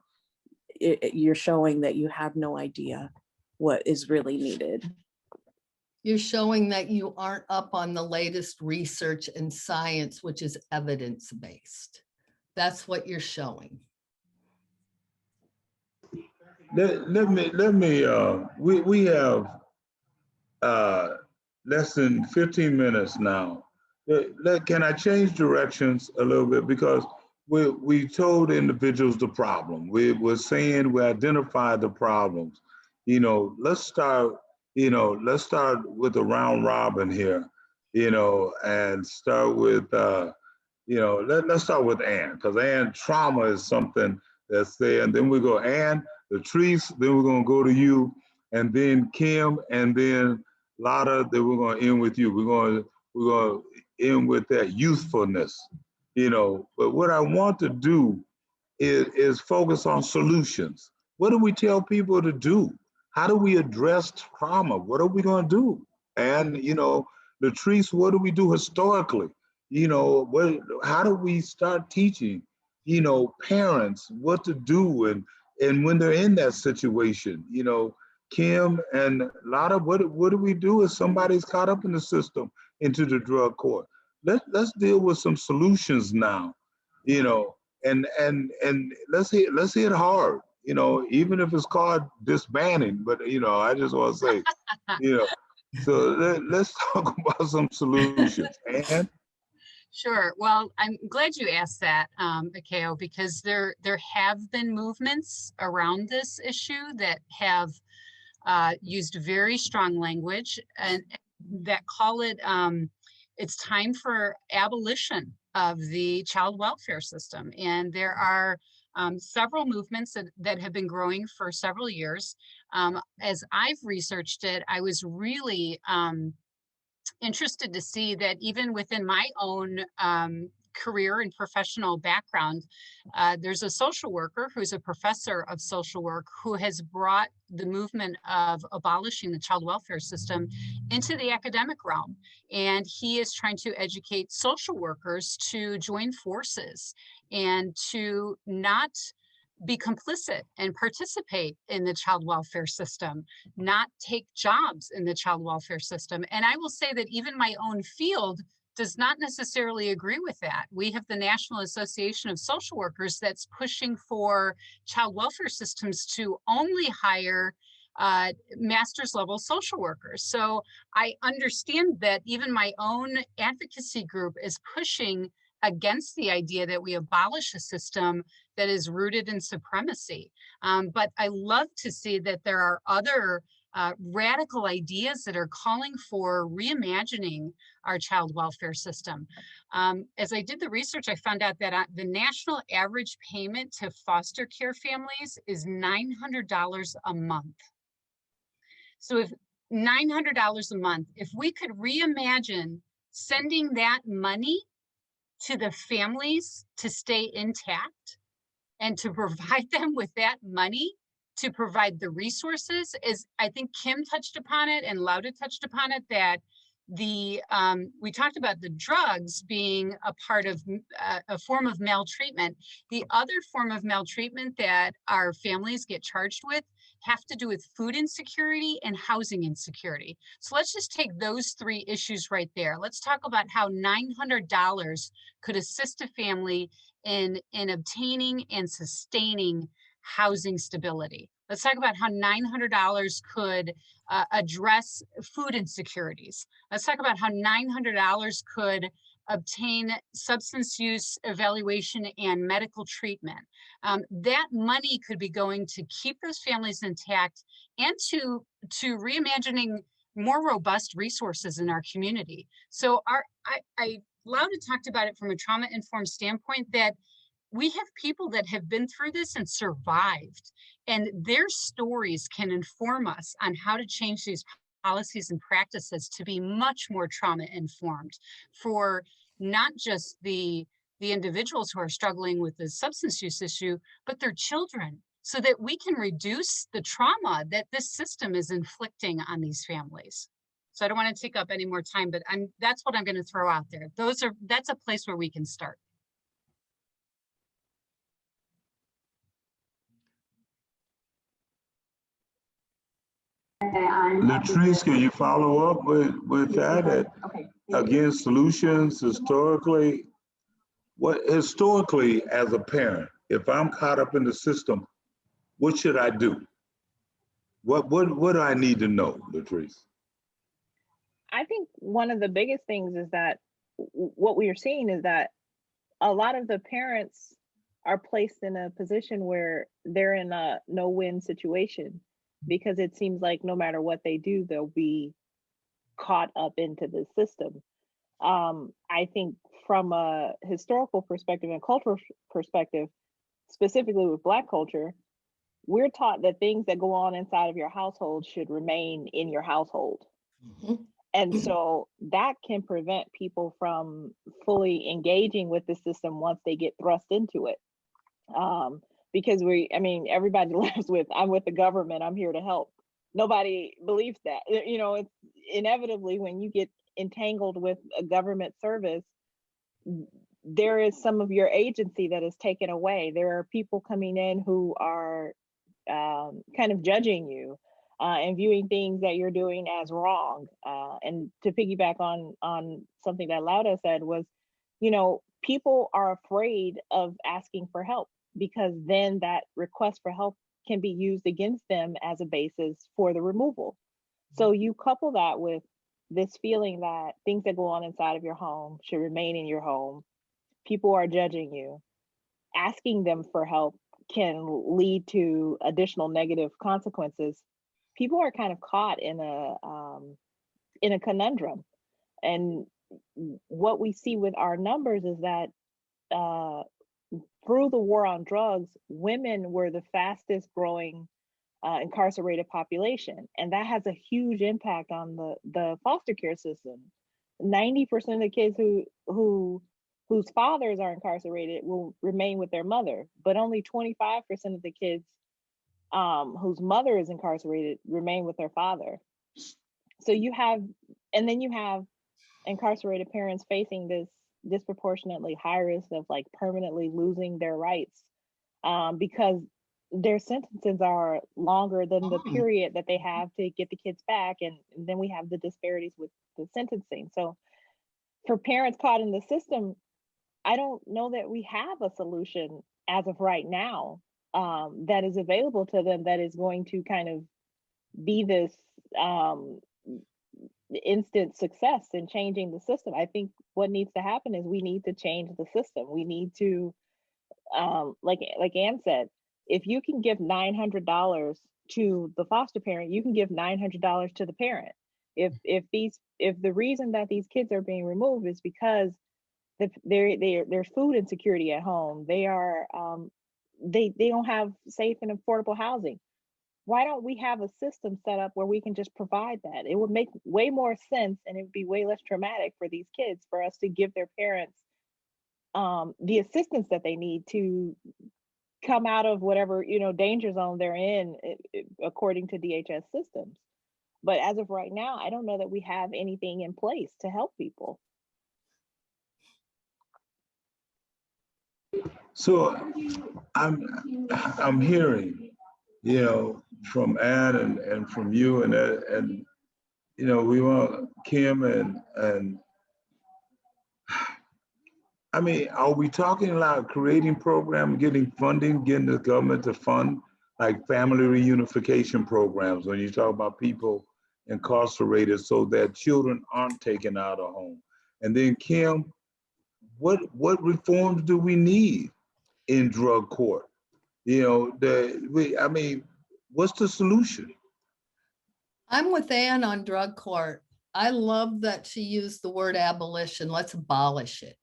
you're showing that you have no idea what is really needed. You're showing that you aren't up on the latest research and science, which is evidence-based. That's what you're showing. We have less than 15 minutes now. Can I change directions a little bit? Because we told individuals the problem. We identified the problems. Let's start with a round robin here, and start with, let's start with Ann, because Ann, trauma is something that's there. And then we go Ann, Latrice, then we're going to go to you, and then Kim, and then Lotta, then we're going to end with you. We're going to end with that youthfulness, But what I want to do is focus on solutions. What do we tell people to do? How do we address trauma? What are we going to do? And, Latrice, what do we do historically? How do we start teaching, parents what to do and when they're in that situation? Kim and Lotta, what do we do if somebody's caught up in the system into the drug court? Let's deal with some solutions now, and let's hit hard, even if it's called disbanding. But I just want to say, so let's talk about some solutions. And Sure. Well, I'm glad you asked that, Akeo, because there have been movements around this issue that have used very strong language and that call it, it's time for abolition of the child welfare system. And there are several movements that have been growing for several years. As I've researched it, I was really interested to see that even within my own career and professional background, there's a social worker who's a professor of social work who has brought the movement of abolishing the child welfare system into the academic realm. And he is trying to educate social workers to join forces and to not be complicit and participate in the child welfare system, not take jobs in the child welfare system. And I will say that even my own field does not necessarily agree with that. We have the National Association of Social Workers that's pushing for child welfare systems to only hire master's level social workers. So I understand that even my own advocacy group is pushing against the idea that we abolish a system that is rooted in supremacy. But I love to see that there are other radical ideas that are calling for reimagining our child welfare system. As I did the research, I found out that the national average payment to foster care families is $900 a month. So if $900 a month, if we could reimagine sending that money to the families to stay intact and to provide them with that money, to provide the resources, is, I think Kim touched upon it and Lauda touched upon it, that we talked about the drugs being a part of a form of maltreatment. The other form of maltreatment that our families get charged with have to do with food insecurity and housing insecurity. So let's just take those three issues right there. Let's talk about how $900 could assist a family in obtaining and sustaining housing stability. Let's talk about how $900 could address food insecurities. Let's talk about how $900 could obtain substance use evaluation and medical treatment. That money could be going to keep those families intact and to reimagining more robust resources in our community. So Lauda talked about it from a trauma-informed standpoint, that we have people that have been through this and survived, and their stories can inform us on how to change these policies and practices to be much more trauma-informed for not just the individuals who are struggling with the substance use issue, but their children, so that we can reduce the trauma that this system is inflicting on these families. So I don't want to take up any more time, but that's what I'm going to throw out there. That's a place where we can start. Latrice, can you follow up with that? Again, solutions historically. What historically, as a parent, if I'm caught up in the system, what should I do? What do I need to know, Latrice? I think one of the biggest things is that what we are seeing is that a lot of the parents are placed in a position where they're in a no-win situation, because it seems like no matter what they do, they'll be caught up into the system. I think from a historical perspective and cultural perspective, specifically with Black culture, we're taught that things that go on inside of your household should remain in your household. Mm-hmm. And so that can prevent people from fully engaging with the system once they get thrust into it. Because everybody laughs with, I'm with the government, I'm here to help. Nobody believes that. It's inevitably when you get entangled with a government service, there is some of your agency that is taken away. There are people coming in who are kind of judging you and viewing things that you're doing as wrong. And to piggyback on something that Lauda said was, people are afraid of asking for help, because then that request for help can be used against them as a basis for the removal. So you couple that with this feeling that things that go on inside of your home should remain in your home. People are judging you. Asking them for help can lead to additional negative consequences. People are kind of caught in a conundrum. And what we see with our numbers is that through the war on drugs, women were the fastest growing incarcerated population. And that has a huge impact on the foster care system. 90% of the kids whose fathers are incarcerated will remain with their mother, but only 25% of the kids whose mother is incarcerated remain with their father. So you have incarcerated parents facing this disproportionately high risk of like permanently losing their rights because their sentences are longer than the period that they have to get the kids back. And then we have the disparities with the sentencing. So for parents caught in the system, I don't know that we have a solution as of right now that is available to them that is going to kind of be this instant success in changing the system. I think what needs to happen is we need to change the system. We need to, like Ann said, if you can give $900 to the foster parent, you can give $900 to the parent. If the reason that these kids are being removed is because there's food insecurity at home, they don't have safe and affordable housing. Why don't we have a system set up where we can just provide that? It would make way more sense, and it would be way less traumatic for these kids for us to give their parents the assistance that they need to come out of whatever danger zone they're in, according to DHS systems. But as of right now, I don't know that we have anything in place to help people. So I'm hearing, from Ann and from you and we want Kim and I mean, are we talking about creating programs, getting funding, getting the government to fund like family reunification programs when you talk about people incarcerated so that children aren't taken out of home? And then Kim, what reforms do we need in drug court? What's the solution? I'm with Ann on drug court. I love that she used the word abolition. Let's abolish it.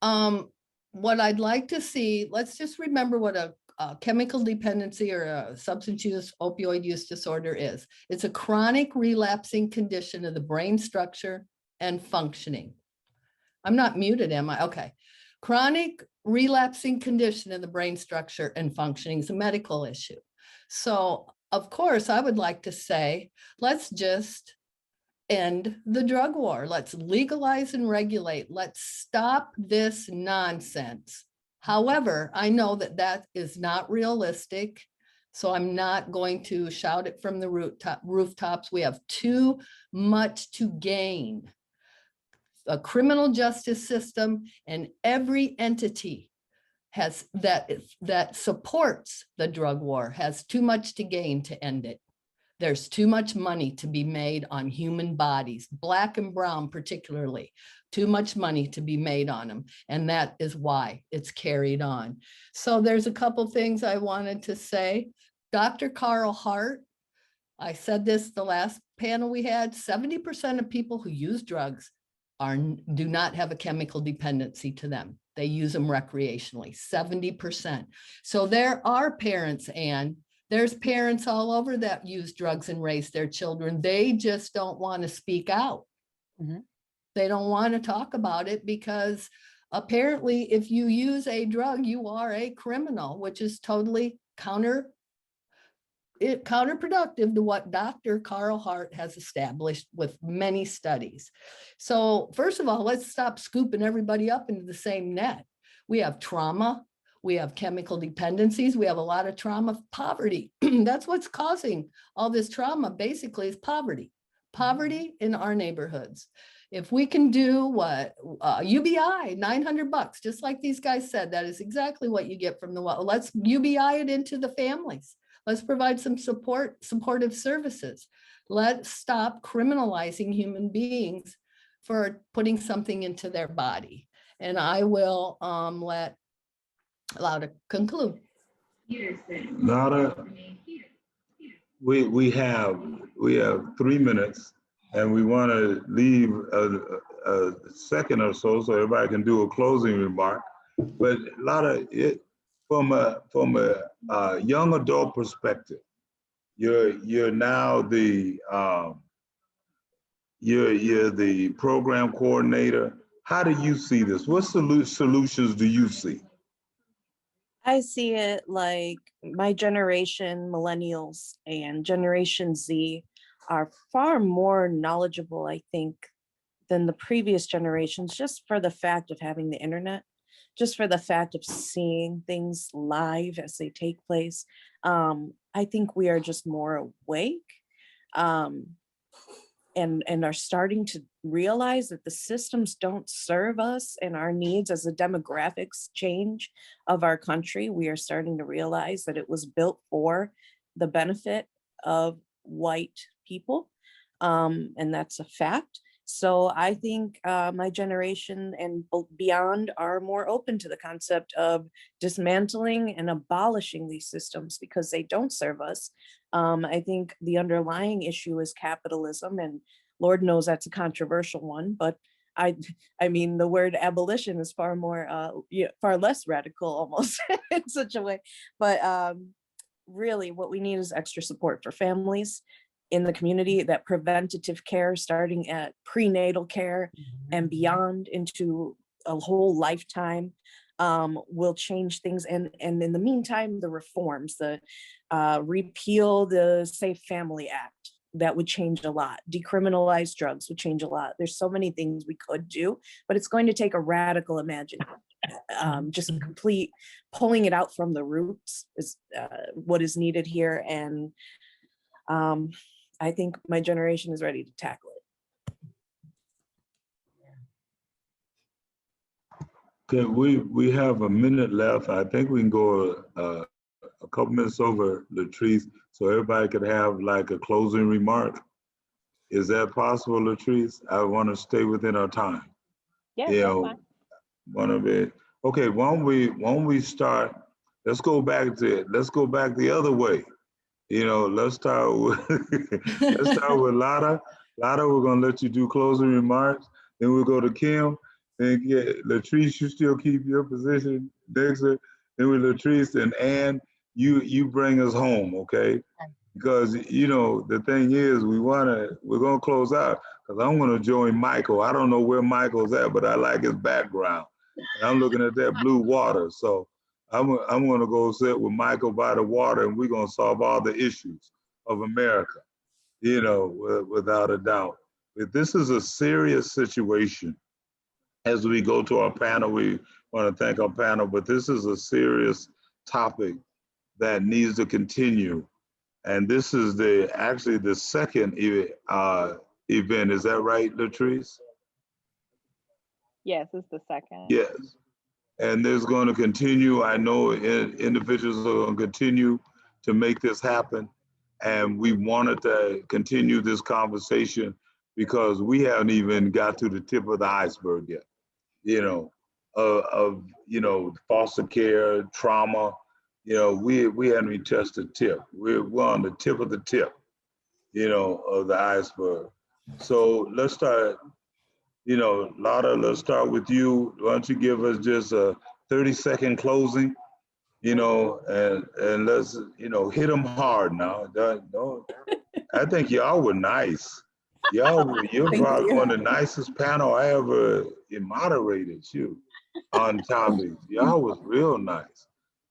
What I'd like to see, let's just remember what a chemical dependency or a substance use, opioid use disorder is. It's a chronic relapsing condition of the brain structure and functioning. I'm not muted, am I? Okay. Chronic relapsing condition of the brain structure and functioning is a medical issue. So, of course, I would like to say, let's just end the drug war. Let's legalize and regulate. Let's stop this nonsense. However, I know that that is not realistic, so I'm not going to shout it from the rooftops. We have too much to gain. A criminal justice system and every entity has that supports the drug war has too much to gain to end it. There's too much money to be made on human bodies, black and brown particularly, too much money to be made on them. And that is why it's carried on. So there's a couple things I wanted to say. Dr. Carl Hart, I said this the last panel we had, 70% of people who use drugs do not have a chemical dependency to them. They use them recreationally, 70%. So there are parents, and there's parents all over that use drugs and raise their children. They just don't want to speak out. Mm-hmm. They don't want to talk about it because apparently if you use a drug, you are a criminal, which is totally counterproductive to what Dr. Carl Hart has established with many studies. So first of all, let's stop scooping everybody up into the same net. We have trauma. We have chemical dependencies. We have a lot of trauma, poverty. That's what's causing all this trauma, basically, is poverty. Poverty in our neighborhoods. If we can do what UBI, $900, just like these guys said, that is exactly what you get from the well. Let's UBI it into the families. Let's provide some supportive services. Let's stop criminalizing human beings for putting something into their body. And I will let Lauda conclude. Lauda, we have 3 minutes, and we want to leave a second or so everybody can do a closing remark. But Lauda, from a young adult perspective, you're now the you're the program coordinator. How do you see this? What solutions do you see? I see it like my generation, millennials and Generation Z, are far more knowledgeable, I think, than the previous generations, just for the fact of having the internet, just for the fact of seeing things live as they take place. I think we are just more awake and are starting to realize that the systems don't serve us and our needs as the demographics change of our country. We are starting to realize that it was built for the benefit of white people, and that's a fact. So I think my generation and beyond are more open to the concept of dismantling and abolishing these systems because they don't serve us. I think the underlying issue is capitalism, and Lord knows that's a controversial one, but I mean, the word abolition is far more, far less radical almost in such a way. But really what we need is extra support for families in the community, that preventative care starting at prenatal care and beyond into a whole lifetime will change things. And in the meantime, the reforms, the repeal the Safe Family Act, that would change a lot. Decriminalize drugs would change a lot. There's so many things we could do, but it's going to take a radical imagination. Just a complete pulling it out from the roots is what is needed here. And I think my generation is ready to tackle it. Okay, we have a minute left. I think we can go a couple minutes over, Latrice, so everybody could have like a closing remark. Is that possible, Latrice? I want to stay within our time. Yes, You that's know, fine. one of it. Okay, why don't we start? Let's go back the other way. You know, let's start with Lada. Lada, we're gonna let you do closing remarks. Then we'll go to Kim. Then Latrice, you still keep your position. Dexter. Then with Latrice and Ann, you bring us home, okay? Because you know the thing is, we're gonna close out because I'm gonna join Michael. I don't know where Michael's at, but I like his background. And I'm looking at that blue water, so I'm gonna go sit with Michael by the water, and we're gonna solve all the issues of America. You know, without a doubt. But this is a serious situation. As we go to our panel, we want to thank our panel, but this is a serious topic that needs to continue. And this is actually the second event. Is that right, Latrice? Yes, it's the second. Yes. And there's going to continue. I know individuals are going to continue to make this happen. And we wanted to continue this conversation because we haven't even got to the tip of the iceberg yet, you know, of foster care, trauma. You know, we haven't even touched the tip. We're on the tip of the tip, you know, of the iceberg. So let's start, you know, Lada, let's start with you. Why don't you give us just a 30-second closing, you know, and let's, you know, hit them hard now. Don't, I think y'all were nice. You're probably one of the nicest panel I ever moderated you on topics. Y'all was real nice.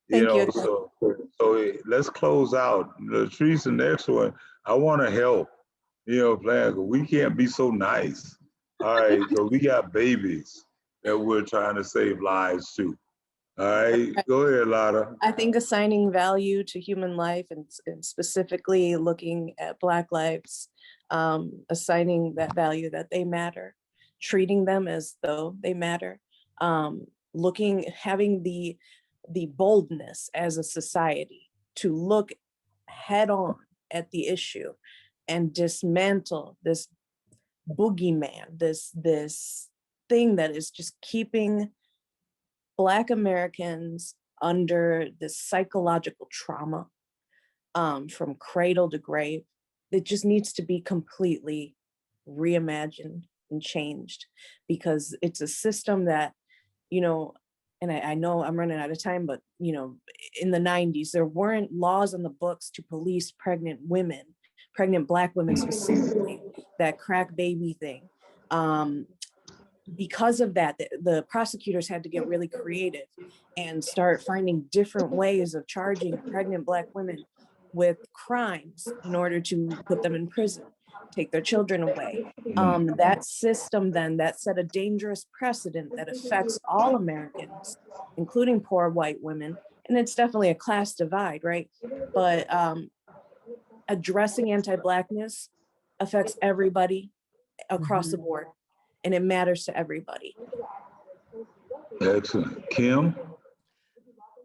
You Thank know, you. so let's close out. Latrice, the next one, I want to help, you know, plan, we can't be so nice. All right, so we got babies that we're trying to save lives too. All right, go ahead, Lada. I think assigning value to human life and specifically looking at Black lives, assigning that value that they matter, treating them as though they matter, having the boldness as a society to look head on at the issue and dismantle this boogeyman, this thing that is just keeping Black Americans under this psychological trauma from cradle to grave. It just needs to be completely reimagined and changed because it's a system that, you know, and I know I'm running out of time, but, you know, in the 90s, there weren't laws on the books to police pregnant women, pregnant Black women specifically, that crack baby thing. Because of that, the prosecutors had to get really creative and start finding different ways of charging pregnant Black women with crimes in order to put them in prison, take their children away. That system then, that set a dangerous precedent that affects all Americans, including poor white women. And it's definitely a class divide, right? But addressing anti-Blackness affects everybody across the board. And it matters to everybody. Excellent. Kim?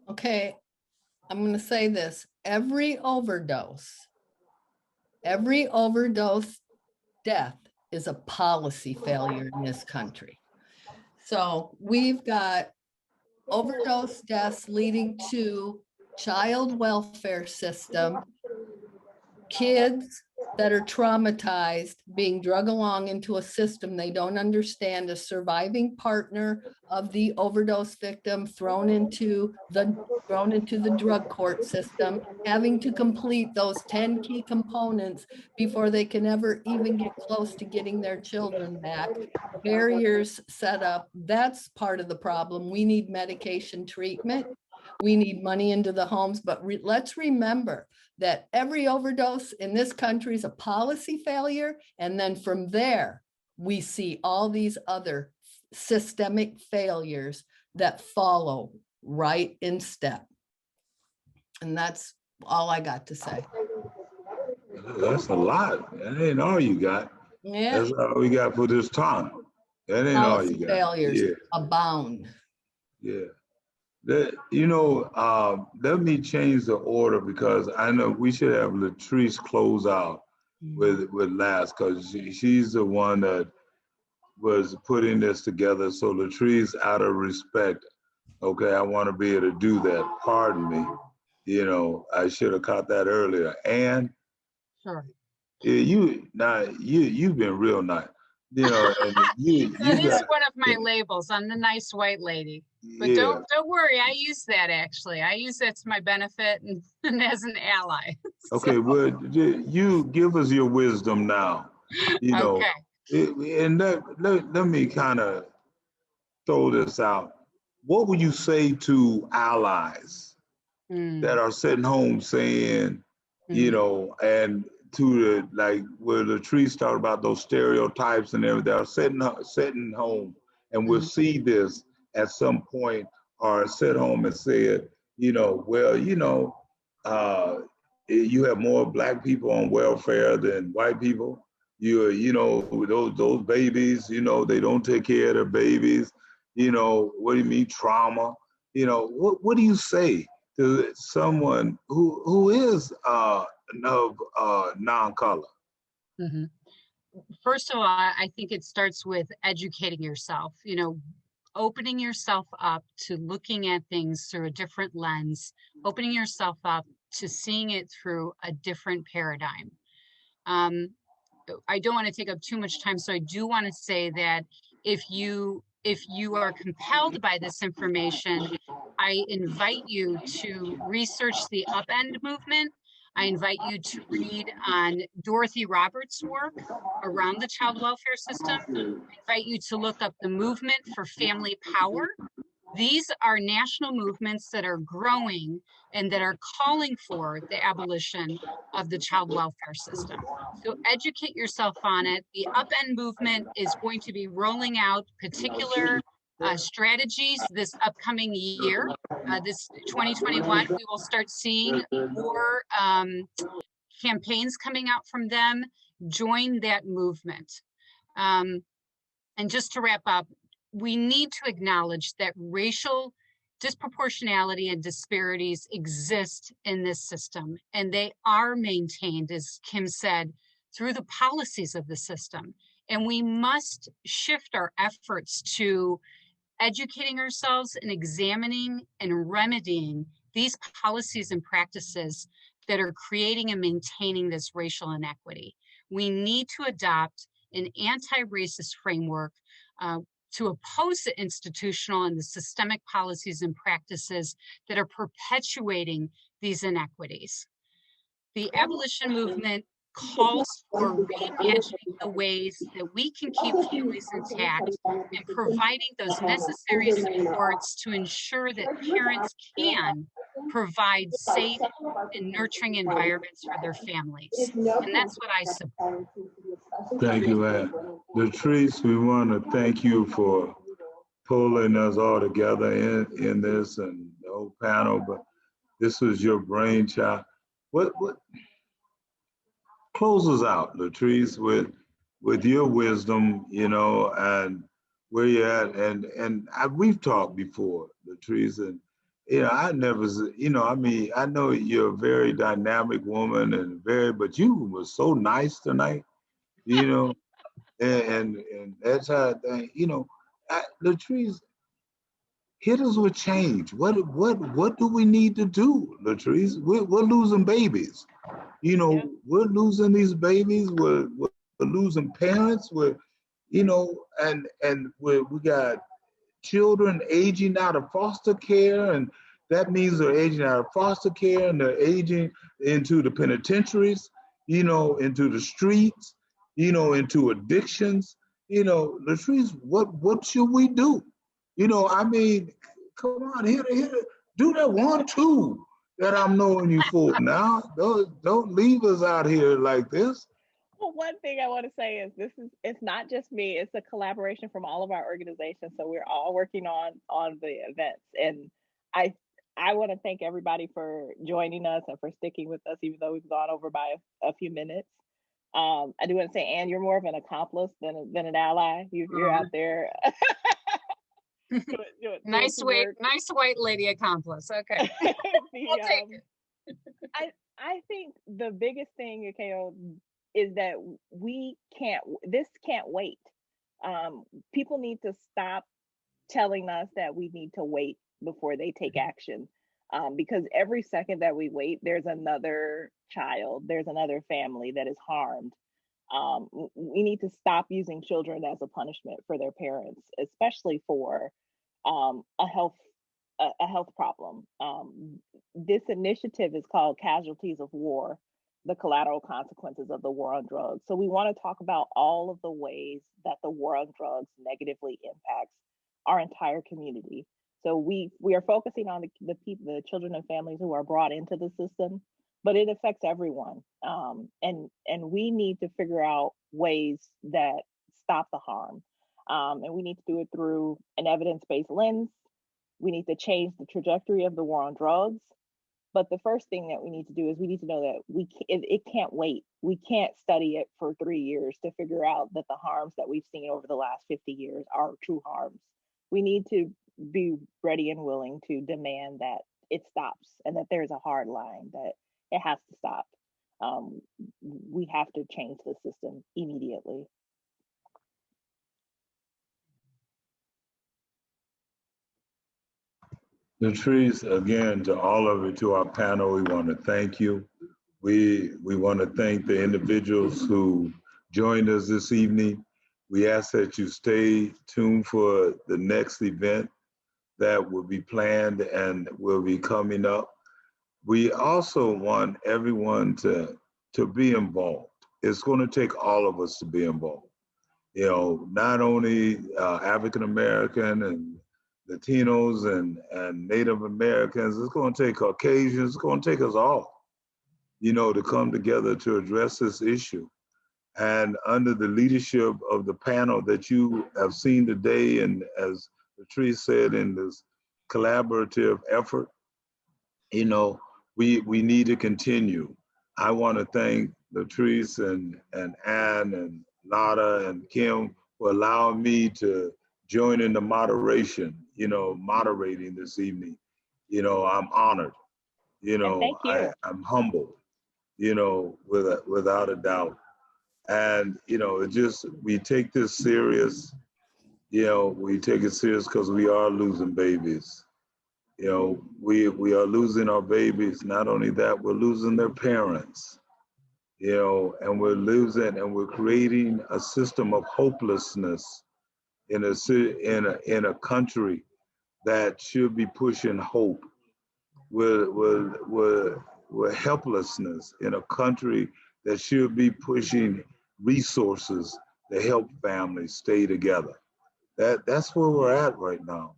Okay, I'm going to say this. Every overdose Every overdose death is a policy failure in this country. So we've got overdose deaths leading to child welfare system, kids that are traumatized, being drug along into a system they don't understand, a surviving partner of the overdose victim thrown into the drug court system, having to complete those 10 key components before they can ever even get close to getting their children back. Barriers set up. That's part of the problem. We need medication treatment. We need money into the homes, but let's remember that every overdose in this country is a policy failure. And then from there, we see all these other systemic failures that follow right in step. And that's all I got to say. That's a lot. That ain't all you got. Yeah. That's all we got for this time. That ain't all you Policy got. failures Yeah. abound. Yeah. Let me change the order because I know we should have Latrice close out with last because she's the one that was putting this together. So Latrice, out of respect, okay, I want to be able to do that. Pardon me. I should have caught that earlier. And Sure. you've been real nice. And you That is got, one of my labels. I'm the nice white lady. But yeah. don't worry, I use that actually. I use that to my benefit and as an ally. Okay, well, you give us your wisdom now. Okay. And let me kind of throw this out. What would you say to allies that are sitting home saying, and to the, like where Latrice talked about those stereotypes and everything, that are sitting home and will see this at some point or sit home and say it, you have more Black people on welfare than white people. Those babies, they don't take care of their babies. What do you mean trauma? What do you say to someone who is of non-color? Mm-hmm. First of all, I think it starts with educating yourself, opening yourself up to looking at things through a different lens, opening yourself up to seeing it through a different paradigm. I don't want to take up too much time, so I do want to say that if you are compelled by this information, I invite you to research the Upend movement. I invite you to read on Dorothy Roberts' work around the child welfare system. I invite you to look up the movement for family power. These are national movements that are growing and that are calling for the abolition of the child welfare system. So educate yourself on it. The Upend movement is going to be rolling out particular strategies this upcoming year. This 2021, we will start seeing more campaigns coming out from them. Join that movement. And just to wrap up, we need to acknowledge that racial disproportionality and disparities exist in this system, and they are maintained, as Kim said, through the policies of the system. And we must shift our efforts to educating ourselves and examining and remedying these policies and practices that are creating and maintaining this racial inequity. We need to adopt an anti-racist framework to oppose the institutional and the systemic policies and practices that are perpetuating these inequities. The abolition movement calls for reimagining the ways that we can keep families intact and providing those necessary supports to ensure that parents can provide safe and nurturing environments for their families. And that's what I support. Thank you, Ann. Latrice, we want to thank you for pulling us all together in this and the whole panel, but this was your brainchild. What close us out, Latrice, with your wisdom, and where you're at, and we've talked before, Latrice, I never, I mean, I know you're a very dynamic woman and but you were so nice tonight, you know, and that's how, Latrice, hit us with change. What do we need to do, Latrice? We're losing babies. Yeah. We're losing these babies. We're losing parents. We got children aging out of foster care, and that means they're aging out of foster care and they're aging into the penitentiaries, into the streets, into addictions. Latrice, what should we do? I mean, come on, do that 1, 2 that I'm knowing you for now. Don't leave us out here like this. Well, one thing I want to say is it's not just me, it's a collaboration from all of our organizations. So we're all working on the events. And I I want to thank everybody for joining us and for sticking with us, even though we've gone over by a few minutes. I do want to say, Anne, you're more of an accomplice than an ally. You're out there doing Nice some white, work. nice white lady accomplice. Okay. We'll take it. I think the biggest thing, okay, is that this can't wait. People need to stop telling us that we need to wait before they take action. Because every second that we wait, there's another child, there's another family that is harmed. We need to stop using children as a punishment for their parents, especially for a health problem. This initiative is called Casualties of War, the Collateral Consequences of the War on Drugs. So we want to talk about all of the ways that the war on drugs negatively impacts our entire community. So we are focusing on the children and families who are brought into the system, but it affects everyone. And we need to figure out ways that stop the harm. And we need to do it through an evidence-based lens. We need to change the trajectory of the war on drugs. But the first thing that we need to do is we need to know that it can't wait. We can't study it for 3 years to figure out that the harms that we've seen over the last 50 years are true harms. We need to be ready and willing to demand that it stops and that there's a hard line, that it has to stop. We have to change the system immediately. Latrice, again, to all of you, to our panel, we want to thank you. We want to thank the individuals who joined us this evening. We ask that you stay tuned for the next event that will be planned and will be coming up. We also want everyone to be involved. It's going to take all of us to be involved. Not only African American and Latinos and Native Americans, it's going to take Caucasians, it's going to take us all, to come together to address this issue. And under the leadership of the panel that you have seen today, and as Latrice said, in this collaborative effort, we need to continue. I want to thank Latrice and Ann and Nada and Kim for allowing me to join in the moderation, moderating this evening. I'm honored. And thank you. I'm humbled, without a doubt. And, we take this serious. We take it serious because we are losing babies. We are losing our babies. Not only that, we're losing their parents, and we're creating a system of hopelessness in a country that should be pushing hope. We're helplessness in a country that should be pushing resources to help families stay together. That's where we're at right now.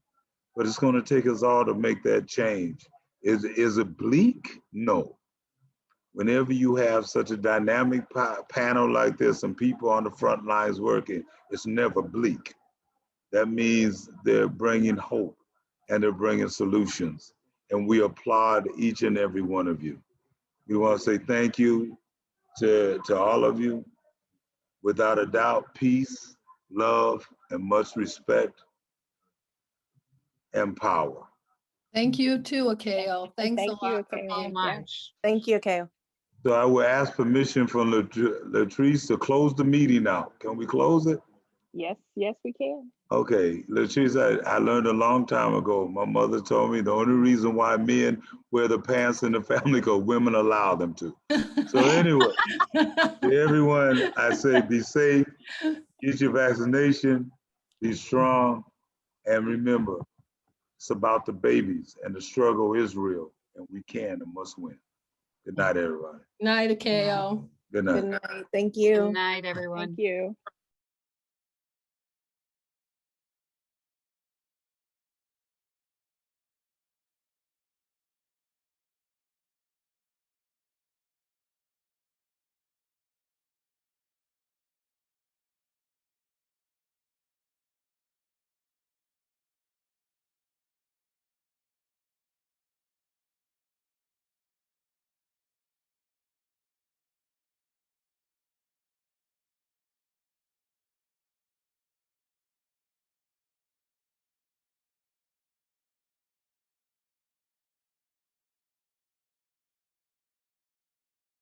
But it's going to take us all to make that change. Is it bleak? No. Whenever you have such a dynamic panel like this and people on the front lines working, it's never bleak. That means they're bringing hope and they're bringing solutions. And we applaud each and every one of you. We want to say thank you to all of you. Without a doubt, peace, love, and much respect and power. Thank you too, Akeo. Thanks a thank you, lot for Akeo. So being Yeah. much. Thank you, Kale. So I will ask permission from Latrice to close the meeting now. Can we close it? Yes, yes, we can. Okay, Latrice, I learned a long time ago. My mother told me the only reason why men wear the pants in the family because women allow them to. So anyway, to everyone, I say be safe, get your vaccination, be strong, and remember, it's about the babies and the struggle is real, and we can and must win. Good night, everybody. Night, Akeo. Good night. Good night. Thank Good you. night, everyone. Thank you.